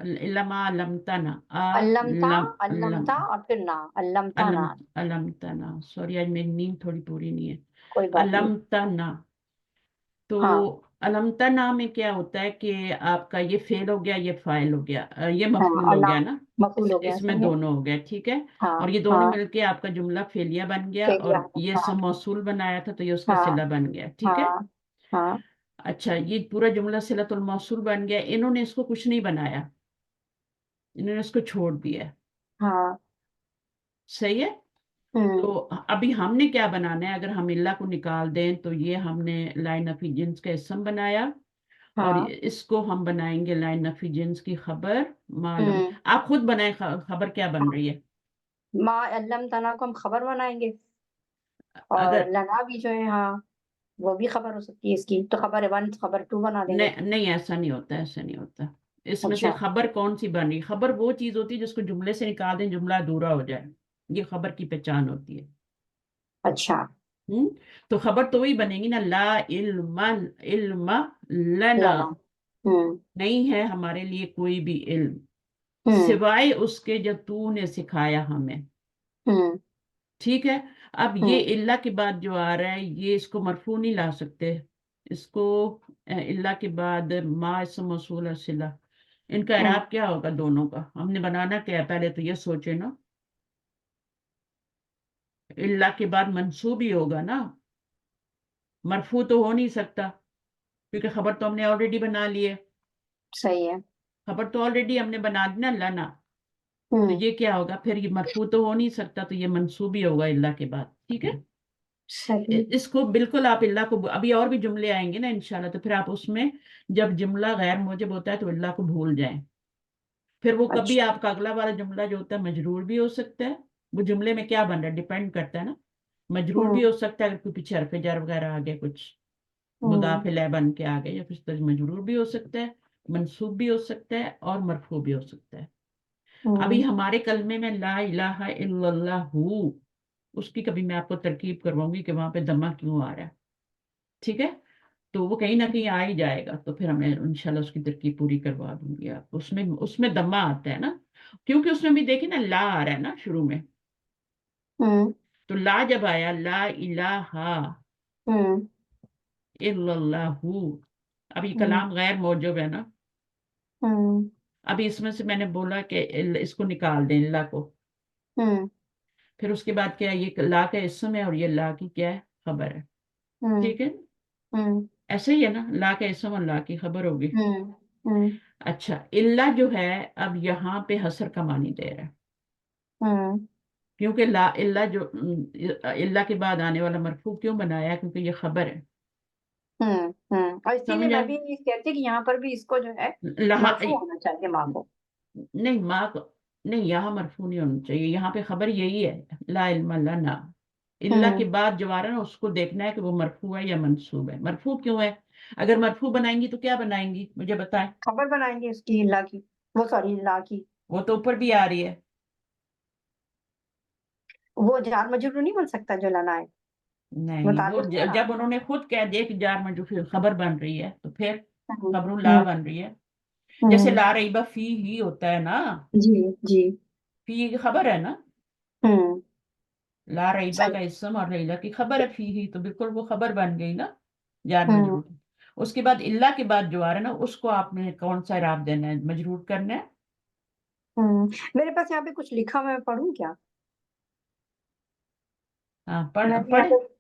लमा लमतना,
अल्लम था,
लम
अल्लम
लम
था, और फिर ना, अल्लम था
अलम
ना।
अलमतना, सॉरी आज मेरी नींद थोड़ी पूरी नहीं है।
कोई बात नहीं।
अलमतना, तो
हाँ
अलमतना में क्या होता है कि आपका ये फेल हो गया, ये फाइल हो गया, ये
हाँ।
मफूल हो
अल्लाह,
गया ना।
मकबूल हो गया,
इसमें
सही है।
दोनों हो गया, ठीक है।
हाँ
और ये दोनों
हाँ।
मिलके आपका जुमला फेलिया बन गया,
सही
और
है।
ये
हाँ
सब मौसूल बनाया था तो ये उसका
हाँ
सिला बन गया, ठीक है।
हाँ हाँ
अच्छा, ये पूरा जुमला सिलतुल मौसूल बन गया, इन्होंने इसको कुछ नहीं बनाया, इन्होंने इसको छोड़ दिया।
हाँ।
सही है।
हम्म।
तो अभी हमने क्या बनाना है, अगर हम इल्ला को निकाल दें तो ये हमने लाइन ऑफ जिन्स का इसम बनाया, और
हाँ।
इसको हम बनाएंगे लाइन ऑफ जिन्स की खबर। मालूम,
हम्म।
आप खुद बनाए, खबर क्या बन
हाँ,
रही है?
मा अल्लम तना को हम खबर बनाएंगे, और
अगर
लना भी जो है, हाँ, वो भी खबर हो सकती है इसकी, तो खबर वन खबर टू बना देंगे।
नहीं नहीं, ऐसा नहीं होता, ऐसा नहीं होता। इसमें से
अच्छा।
खबर कौन सी बन रही? खबर वो चीज होती है जिसको जुमले से निकाल दें जुमला अधूरा हो जाए, ये खबर की पहचान होती है।
अच्छा।
हम्म। तो खबर तो वही बनेगी ना, ला इल्मा, इल्मा लना,
लना। हम्म
नहीं है हमारे लिए कोई भी इल्म
हम्म
सिवाय उसके जो तूने सिखाया हमें।
हम्म
ठीक है। अब ये
हम्म
इल्ला के बाद जो आ रहा है, ये इसको मरफू नहीं ला सकते। इसको इल्ला के बाद मा इसम मौसूल और सिला, इनका
हम्म।
इराब क्या होगा दोनों का? हमने बनाना क्या है, पहले तो ये सोचे ना। इल्ला के बाद मंसूब ही होगा ना, मरफू तो हो नहीं सकता, क्योंकि खबर तो हमने ऑलरेडी बना ली है।
सही है।
खबर तो ऑलरेडी हमने बना दी ना, लाना। तो
हम्म।
ये क्या होगा फिर, ये मरफू तो हो नहीं सकता, तो ये मंसूब ही होगा इल्ला के बाद, ठीक है।
सही।
इसको बिल्कुल आप इल्ला को, अभी और भी जुमले आएंगे ना इंशाल्लाह, तो फिर आप उसमें जब जुमला गैर मौजूब होता है तो इल्ला को भूल जाएं। फिर वो कभी
अच्छा।
आपका अगला वाला जुमला जो होता है मजरूर भी हो सकता है। वो जुमले में क्या बन रहा है डिपेंड करता है ना। मजरूर भी
हम्म
हो सकता है अगर कोई पीछे हरफ जार वगैरह आ गए, कुछ
हम्म
मुदाफ इलैह बन के आ गए, या फिर तो मजरूर भी हो सकता है, मंसूब भी हो सकता है, और मरफू भी हो सकता है। अभी
हम्म
हमारे कलमे में ला इलाहा इल्लल्लाहु, اس کی کبھی میں آپ کو ترکیب کرواؤں گی کہ وہاں پہ دمہ کیوں آ رہا ہے، ٹھیک ہے؟ تو وہ کہیں نہ کہیں آ ہی جائے گا، تو پھر ہمیں انشاءاللہ اس کی ترکیب پوری کروا دوں گی آپ، اس میں دمہ آتا ہے نا، کیونکہ اس میں بھی دیکھیں نا لا آ رہا ہے نا شروع میں،
ہوں
تو لا جب آیا لا الہ
ہوں
الا اللہ، اب یہ
ہوں
کلام غیر موجب ہے نا،
ہوں
ابھی اس میں سے میں نے بولا کہ اس کو نکال دیں اللہ کو،
ہوں
پھر اس کے بعد کیا ہے، یہ لا کا اسم ہے اور یہ لا کی کیا ہے، خبر ہے،
ہوں
ٹھیک ہے؟
ہوں
ایسے ہی ہے نا، لا کا اسم اور لا کی خبر ہوگی۔
ہوں ہوں
اچھا، اللہ جو ہے اب یہاں پہ حسر کا معنی دے رہا ہے،
ہوں
کیونکہ لا اللہ جو اللہ کے بعد آنے والا مرفوع کیوں بنایا، کیونکہ یہ خبر ہے،
اور اسی لیے
سمجھ
میں
آئے؟
بھی کہتی کہ یہاں پر بھی اس کو جو ہے
لہا
مرفوع ہونا چاہیے ماں کو۔
نہیں ماں کو، نہیں یہاں مرفوع نہیں ہونا چاہیے، یہاں پہ خبر یہی ہے، لا علم لنا، اللہ کے
ہوں
بعد جو آ رہا ہے نا اس کو دیکھنا ہے کہ وہ مرفوع ہے یا منصوب ہے، مرفوع کیوں ہے؟ اگر مرفوع بنائیں گی تو کیا بنائیں گی مجھے بتائیں؟
خبر بنائیں گے اس کی اللہ کی، وہ سوری اللہ کی،
وہ تو اوپر بھی آ رہی ہے،
وہ جار مجرور نہیں بن سکتا جو لانا ہے،
نہیں وہ
متعلق ہے نا۔
جب انہوں نے خود کہہ دیا کہ جار مجرور خبر بن رہی ہے تو پھر
ہوں
خبر لا
ہوں
بن رہی ہے، جیسے
ہوں
لا ریبہ فی ہی ہوتا ہے نا،
جی جی
فی کی خبر ہے نا،
ہوں
لا ریبہ کا
صحیح
اسم اور ریبہ کی خبر ہے فی ہی، تو بالکل وہ خبر بن گئی نا، جار
ہوں
مجرور۔ اس کے بعد اللہ کے بعد جو آ رہا ہے نا اس کو آپ نے کون سا اعراب دینا ہے، مجرور کرنا ہے؟
میرے پاس یہاں پہ کچھ لکھا ہوا ہے، میں پڑھوں کیا؟
ہاں پڑھ
میں نے یہاں
پڑھے
پہ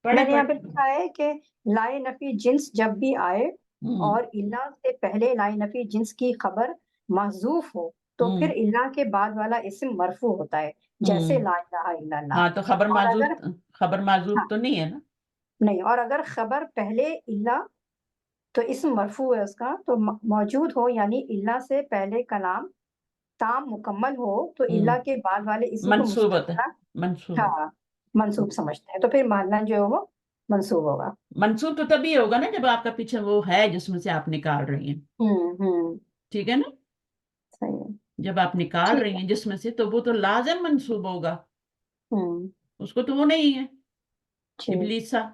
پڑھے
میں نے یہاں
پڑھے۔
پہ لکھا ہے کہ لائے نفی جنس جب بھی آئے
ہوں
اور اللہ سے پہلے لائے نفی جنس کی خبر محذوف ہو تو
ہوں
پھر اللہ کے بعد والا اسم مرفوع ہوتا ہے، جیسے
ہوں
لا الہ الا اللہ۔
ہاں تو خبر
اور
معذوف،
اگر
خبر
ہاں
معذوف تو نہیں ہے نا؟
نہیں، اور اگر خبر پہلے اللہ تو اسم مرفوع ہے اس کا، تو موجود ہو یعنی اللہ سے پہلے کلام تام مکمل ہو تو
ہوں
اللہ کے بعد والے اسم کو
منصوب ہوتا
مستثنا،
ہے، منصوب
ہاں منصوب سمجھتے ہیں، تو پھر ماننا جو ہے وہ منصوب ہوگا۔
منصوب تو تبھی ہوگا نا جب آپ کا پیچھے وہ ہے جس میں سے آپ نکال رہی ہیں،
ہوں
ٹھیک ہے نا؟
صحیح ہے،
جب آپ نکال
ٹھیک
رہی
ہے،
ہیں جس میں سے تو وہ تو لازم منصوب ہوگا،
ہوں
اس کو تو وہ نہیں ہے،
ٹھیک،
ابلیسا۔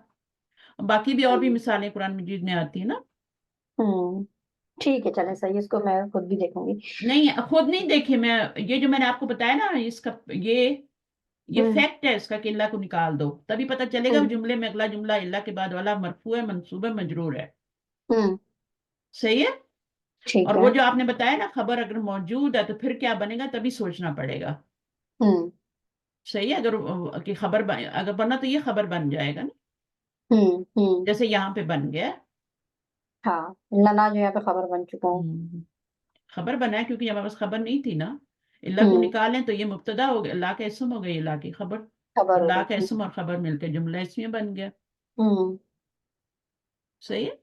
باقی بھی اور بھی
ہوں
مثالیں قرآن مجید میں آتی ہیں نا۔
ہوں ٹھیک ہے، چلیں صحیح، اس کو میں خود بھی دیکھوں گی۔
نہیں خود نہیں دیکھے میں، یہ جو میں نے آپ کو بتایا نا اس کا، یہ یہ
ہوں
فیکٹ ہے اس کا کہ اللہ کو نکال دو تبھی پتہ چلے گا،
ہوں
جملے میں اگلا جملہ اللہ کے بعد والا مرفوع ہے منصوب ہے مجرور ہے،
ہوں
صحیح ہے؟ اور
ٹھیک ہے،
وہ جو آپ نے بتایا نا خبر اگر موجود ہے تو پھر کیا بنے گا، تبھی سوچنا پڑے گا،
ہوں
صحیح ہے؟ اگر کہ خبر اگر بنا تو یہ خبر بن جائے گا نا،
ہوں
جیسے یہاں پہ بن گیا۔
ہاں، لنا جو یہاں پہ خبر بن چکا ہوں۔
ہوں، خبر بنا ہے کیونکہ ہمارے پاس خبر نہیں تھی نا، اللہ کو
ہوں
نکالیں تو یہ مبتدا ہو گیا، اللہ کا اسم ہو گئی، اللہ کی خبر،
خبر ہو
اللہ کا
گئی،
اسم اور خبر مل کے جملہ اسمیہ بن گیا،
ہوں
صحیح ہے؟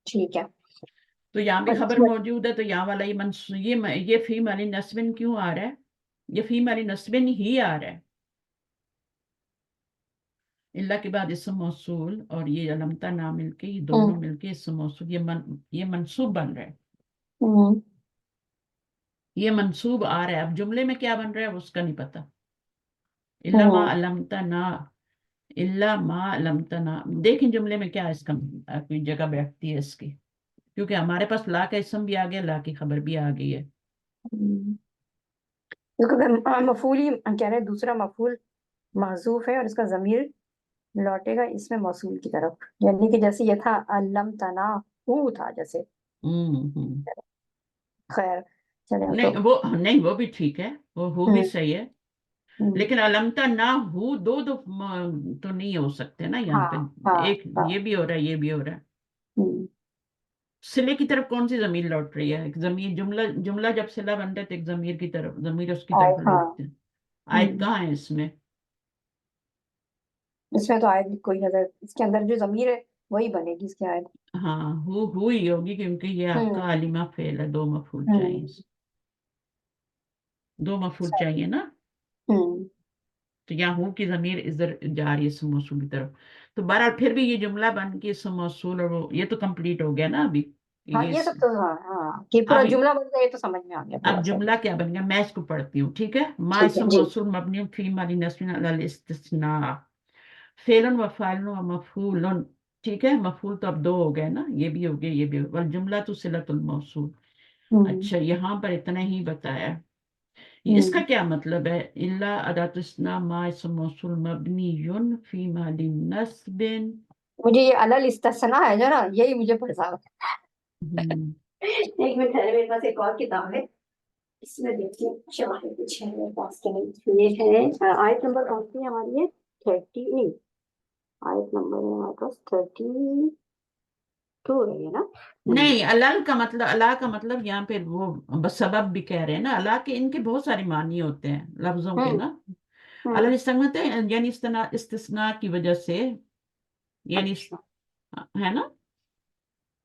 ٹھیک ہے،
تو یہاں بھی
اور اس
خبر
میں
موجود ہے تو یہاں والا یہ فی مالی نسبن کیوں آ رہا ہے، یہ فی مالی نسبن ہی آ رہا ہے، اللہ کے بعد اسم موصول اور یہ علامتہ نہ مل کے، یہ
ہوں
دونوں مل کے اسم موصول، یہ منصوب بن رہا ہے،
ہوں
یہ منصوب آ رہا ہے، اب جملے میں کیا بن رہا ہے اس کا نہیں پتا، اللہ ما
ہوں
علمتنا، اللہ ما علمتنا، دیکھیں جملے میں کیا اس کا کوئی جگہ بیٹھتی ہے اس کی، کیونکہ ہمارے پاس لا کا اسم بھی آ گیا، لا کی خبر بھی آ گئی ہے،
ہوں۔ مفعول ہی کہہ رہے ہیں، دوسرا مفعول محذوف ہے اور اس کا ضمیر لوٹے گا اس میں موصول کی طرف، یعنی کہ جیسے یہ تھا علم تنا ہو تھا جیسے،
ہوں۔
خیر چلیں تو،
نہیں وہ بھی ٹھیک ہے، وہ ہو بھی
ہوں
صحیح ہے،
ہوں
لیکن علمتا نہ ہو دو تو نہیں ہو سکتے نا یہاں
ہاں
پہ،
ہاں
ایک
ہاں
یہ بھی ہو رہا ہے یہ بھی ہو رہا ہے،
ہوں
صلے کی طرف کون سی ضمیر لوٹ رہی ہے، ایک ضمیر جملہ جب صلہ بنتا ہے تو ایک ضمیر کی طرف، ضمیر اس کی
آئے
طرف
ہاں
لوٹتے ہیں، آیت
ہوں
کہاں ہے اس میں؟
اس میں تو آیت کوئی نظر، اس کے اندر جو ضمیر ہے وہی بنے گی اس کی آیت۔
ہاں ہو ہی ہوگی کیونکہ یہ آپ
ہوں
کا عالمہ فعل ہے، دو مفعول
ہوں
چاہیے، دو مفعول
صحیح،
چاہیے نا،
ہوں
تو یہاں ہو کی ضمیر ادھر جا رہی ہے اسم موصول کی طرف، تو بہرحال پھر بھی یہ جملہ بن کے اسم موصول اور یہ تو کمپلیٹ ہو گیا نا ابھی،
हाँ
ये
ये सब तो हाँ हाँ, कि पूरा
अब
जुमला बन गया, ये तो समझ में आ गया
अब
थोड़ा सा।
जुमला क्या बन गया, मैं इसको पढ़ती हूँ, ठीक है। मा
ठीक है
इसम
जी।
मौसूल मबनी फी माली नस्बिन अलल इस्तिस्ना, फेलन व फाइलन व मफूलन, ठीक है। मफूल तो अब दो हो गए ना, ये भी हो गए, ये भी हो गए। वल जुमला तो सिलतुल मौसूल।
हम्म
अच्छा, यहाँ पर इतना ही बताया। इसका
हम्म।
क्या मतलब है, इल्ला अदातु इस्ना मा इसम मौसूल मबनियुन फी माली नस्बिन।
मुझे ये अलल इस्तिस्ना है जो ना, यही मुझे परेशान।
हम्म,
एक मिनट ठहरे, मेरे पास एक और किताब है, इसमें देखिए चाहे कुछ है मेरे पास के नहीं। ये है आयत नंबर कौन सी है हमारी, ये 30 नहीं, आयत नंबर है हमारे पास 32 है ये ना।
नहीं, अलल का मतलब, अला का मतलब यहाँ पे वो बस सबब भी कह रहे हैं ना। अला के इनके बहुत सारे मानी होते हैं लफ्जों के
हम्म
ना। अलल
हम्म।
इस्तिस्ना यानी इस्तिस्ना की वजह से, यानी
अच्छा।
है ना,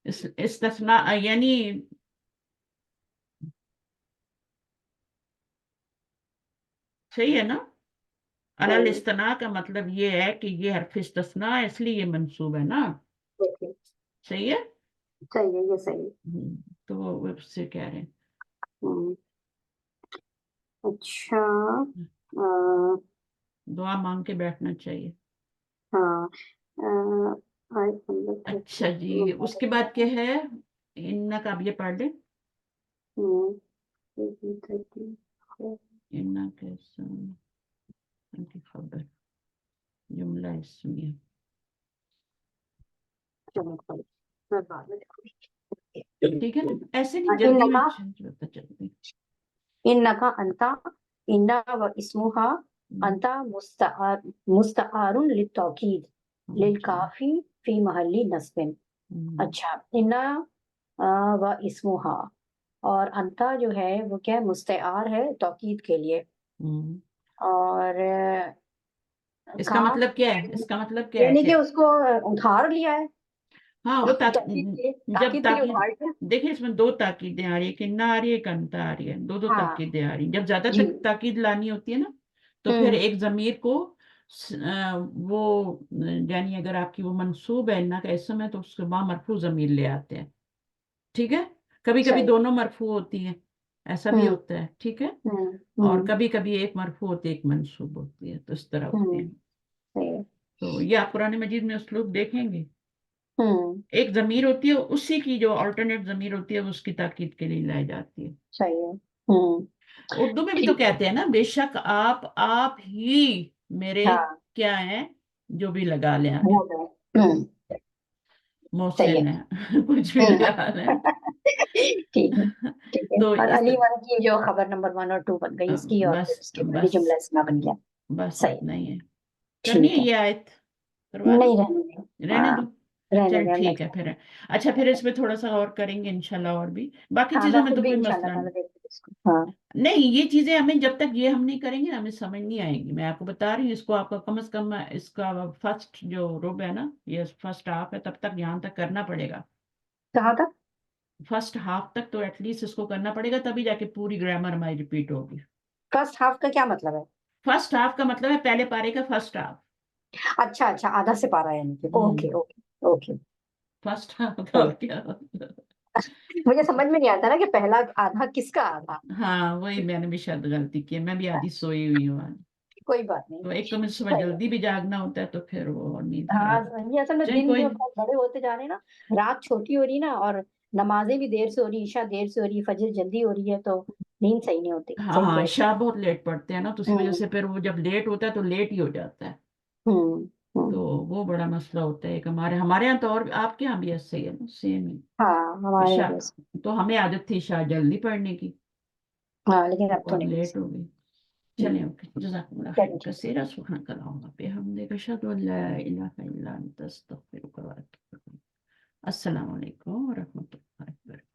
इस्तिस्ना यानी, सही है ना। अलल
सही।
इस्तना का मतलब ये है कि ये हरफ इस्तिस्ना है, इसलिए ये मंसूब है ना।
देखिए,
सही है।
सही है, ये सही है।
तो वो उससे कह रहे
हम्म। अच्छा।
हैं,
अ,
दुआ मांग के बैठना चाहिए।
हाँ। आयत नंबर
अच्छा जी, उसके बाद क्या है, इन्ना का अब ये पढ़ ले।
30।
इन्ना कैसा की खबर, जुमला इसमें,
चलो कोई, मैं बाद में देखूंगी।
ठीक है ना, ऐसे नहीं, जल्दी में
इन्नका,
पता चलती।
इन्नका अंता, इन्ना व इस्मुहा,
हम्म,
अंता मुस्तआर, मुस्तआरुन लितौकीद,
अच्छा,
लिलकाफी फी महल्ली नस्बिन।
हम्म,
अच्छा, इन्ना व इस्मुहा, और अंता जो है वो क्या है, मुस्तआर है तौकीद के लिए।
हम्म।
और
इसका
काफ,
मतलब क्या है, इसका मतलब क्या है
यानी
कि,
कि उसको उधार लिया है,
हाँ वो
तौकीद के लिए,
जब
ताकीद के लिए
ताकीद,
उधार लिया।
देखिए इसमें दो ताकीदें आ रही है, किन्ना आ रही है, कंता आ रही है, दो दो
हाँ
ताकीदें आ रही हैं। जब ज्यादा
जी।
तक ताकीद लानी होती है ना, तो फिर
हम्म।
एक जमीर को वो यानी अगर आपकी वो मंसूब है इन्ना का इसम है, तो उसके वहां मरफू जमीर ले आते हैं, ठीक है। कभी कभी
सही।
दोनों मरफू होती हैं, ऐसा भी
हम्म
होता है, ठीक है। और
हम्म
कभी कभी एक मरफू होती है, एक मंसूब होती है, तो इस तरह होती है।
सही है।
तो ये आप कुरान मजीद में उसलूब देखेंगे।
हम्म।
एक जमीर होती है, उसी की जो अल्टरनेट जमीर होती है वो उसकी ताकीद के लिए लाई जाती है।
सही है। हम्म।
उर्दू में भी तो
ठीक है।
कहते हैं ना, बेशक आप ही मेरे
हाँ
क्या हैं, जो भी लगा लें आगे,
हो गए। सही है।
मोहसिन है कुछ भी
हम्म।
लगा लें।
ठीक है। ठीक है,
तो
और
इस,
अली वन की जो खबर नंबर 1 और 2 बन गई इसकी, और फिर
बस
उसके बाद ही
बस
जुमला इसमें बन गया।
बस
सही।
इतना ही है। करनी है
ठीक है।
ये आयत, करवा दूं,
नहीं रहने दो।
रहने
हाँ,
दो।
रहने
चल
दे, हम
ठीक है
नेक्स्ट।
फिर। अच्छा, फिर इसमें थोड़ा सा और करेंगे इंशाल्लाह, और भी बाकी
हाँ, मैं
चीजों में
खुद
तो
भी
कोई
इंशाल्लाह
मसला
ताला
नहीं।
देखती हूँ इसको। हाँ।
नहीं, ये चीजें हमें जब तक ये हम नहीं करेंगे ना, हमें समझ नहीं आएगी। मैं आपको बता रही हूँ, इसको आपका कम से कम इसका फर्स्ट जो रुब है ना, ये फर्स्ट हाफ है, तब तक यहाँ तक करना पड़ेगा।
कहाँ तक?
फर्स्ट हाफ तक तो एटलीस्ट इसको करना पड़ेगा, तभी जाके पूरी ग्रामर हमारी रिपीट होगी।
फर्स्ट हाफ का क्या मतलब है?
फर्स्ट हाफ का मतलब है पहले पारे का फर्स्ट हाफ।
अच्छा अच्छा, आधा से पारा यानी कि, ओके
हम्म,
ओके। ओके।
फर्स्ट हाफ का
सही।
और क्या मतलब?
मुझे समझ में नहीं आता ना कि पहला आधा किसका आधा।
हाँ, वही मैंने भी शायद गलती की है, मैं भी आधी सोई हुई हूँ आज।
कोई बात नहीं।
तो एक तो मुझे सुबह
सही है।
जल्दी भी जागना होता है, तो फिर वो और नींद
हाँ,
खराब।
ये असल में
चल
दिन
कोई
जो
नहीं।
बड़े होते जा रहे हैं ना, रात छोटी हो रही है ना, और नमाजें भी देर से हो रही, ईशा देर से हो रही, फजर जल्दी हो रही है, तो नींद सही नहीं होती,
हाँ
सही
हाँ,
कह रहे
शाह बहुत लेट पड़ते हैं ना, तो उसी
हो।
वजह से फिर वो जब लेट होता है तो लेट ही हो जाता है।
हम्म
तो
हम्म।
वो बड़ा मसला होता है। एक हमारे हमारे यहाँ तो, और आपके यहाँ भी ऐसे ही है ना, सेम
हाँ,
ही
हमारे
शाह।
यहाँ बस।
तो हमें आदत थी शाह जल्दी पढ़ने की,
हाँ, लेकिन अब तो
और
नहीं।
लेट हो गई। चलें,
हम्म,
ओके, जज़ाकुमुल्लाह खैर
चलिए।
कसीरा, सुब्हानक अल्लाहुम्मा बिहम्दिक, अशहदु अन ला इलाहा इल्ला अंत, अस्तगफिरुका व अतूबु इलैक। अस्सलामु अलैकुम व रहमतुल्लाहि व बरकातहू।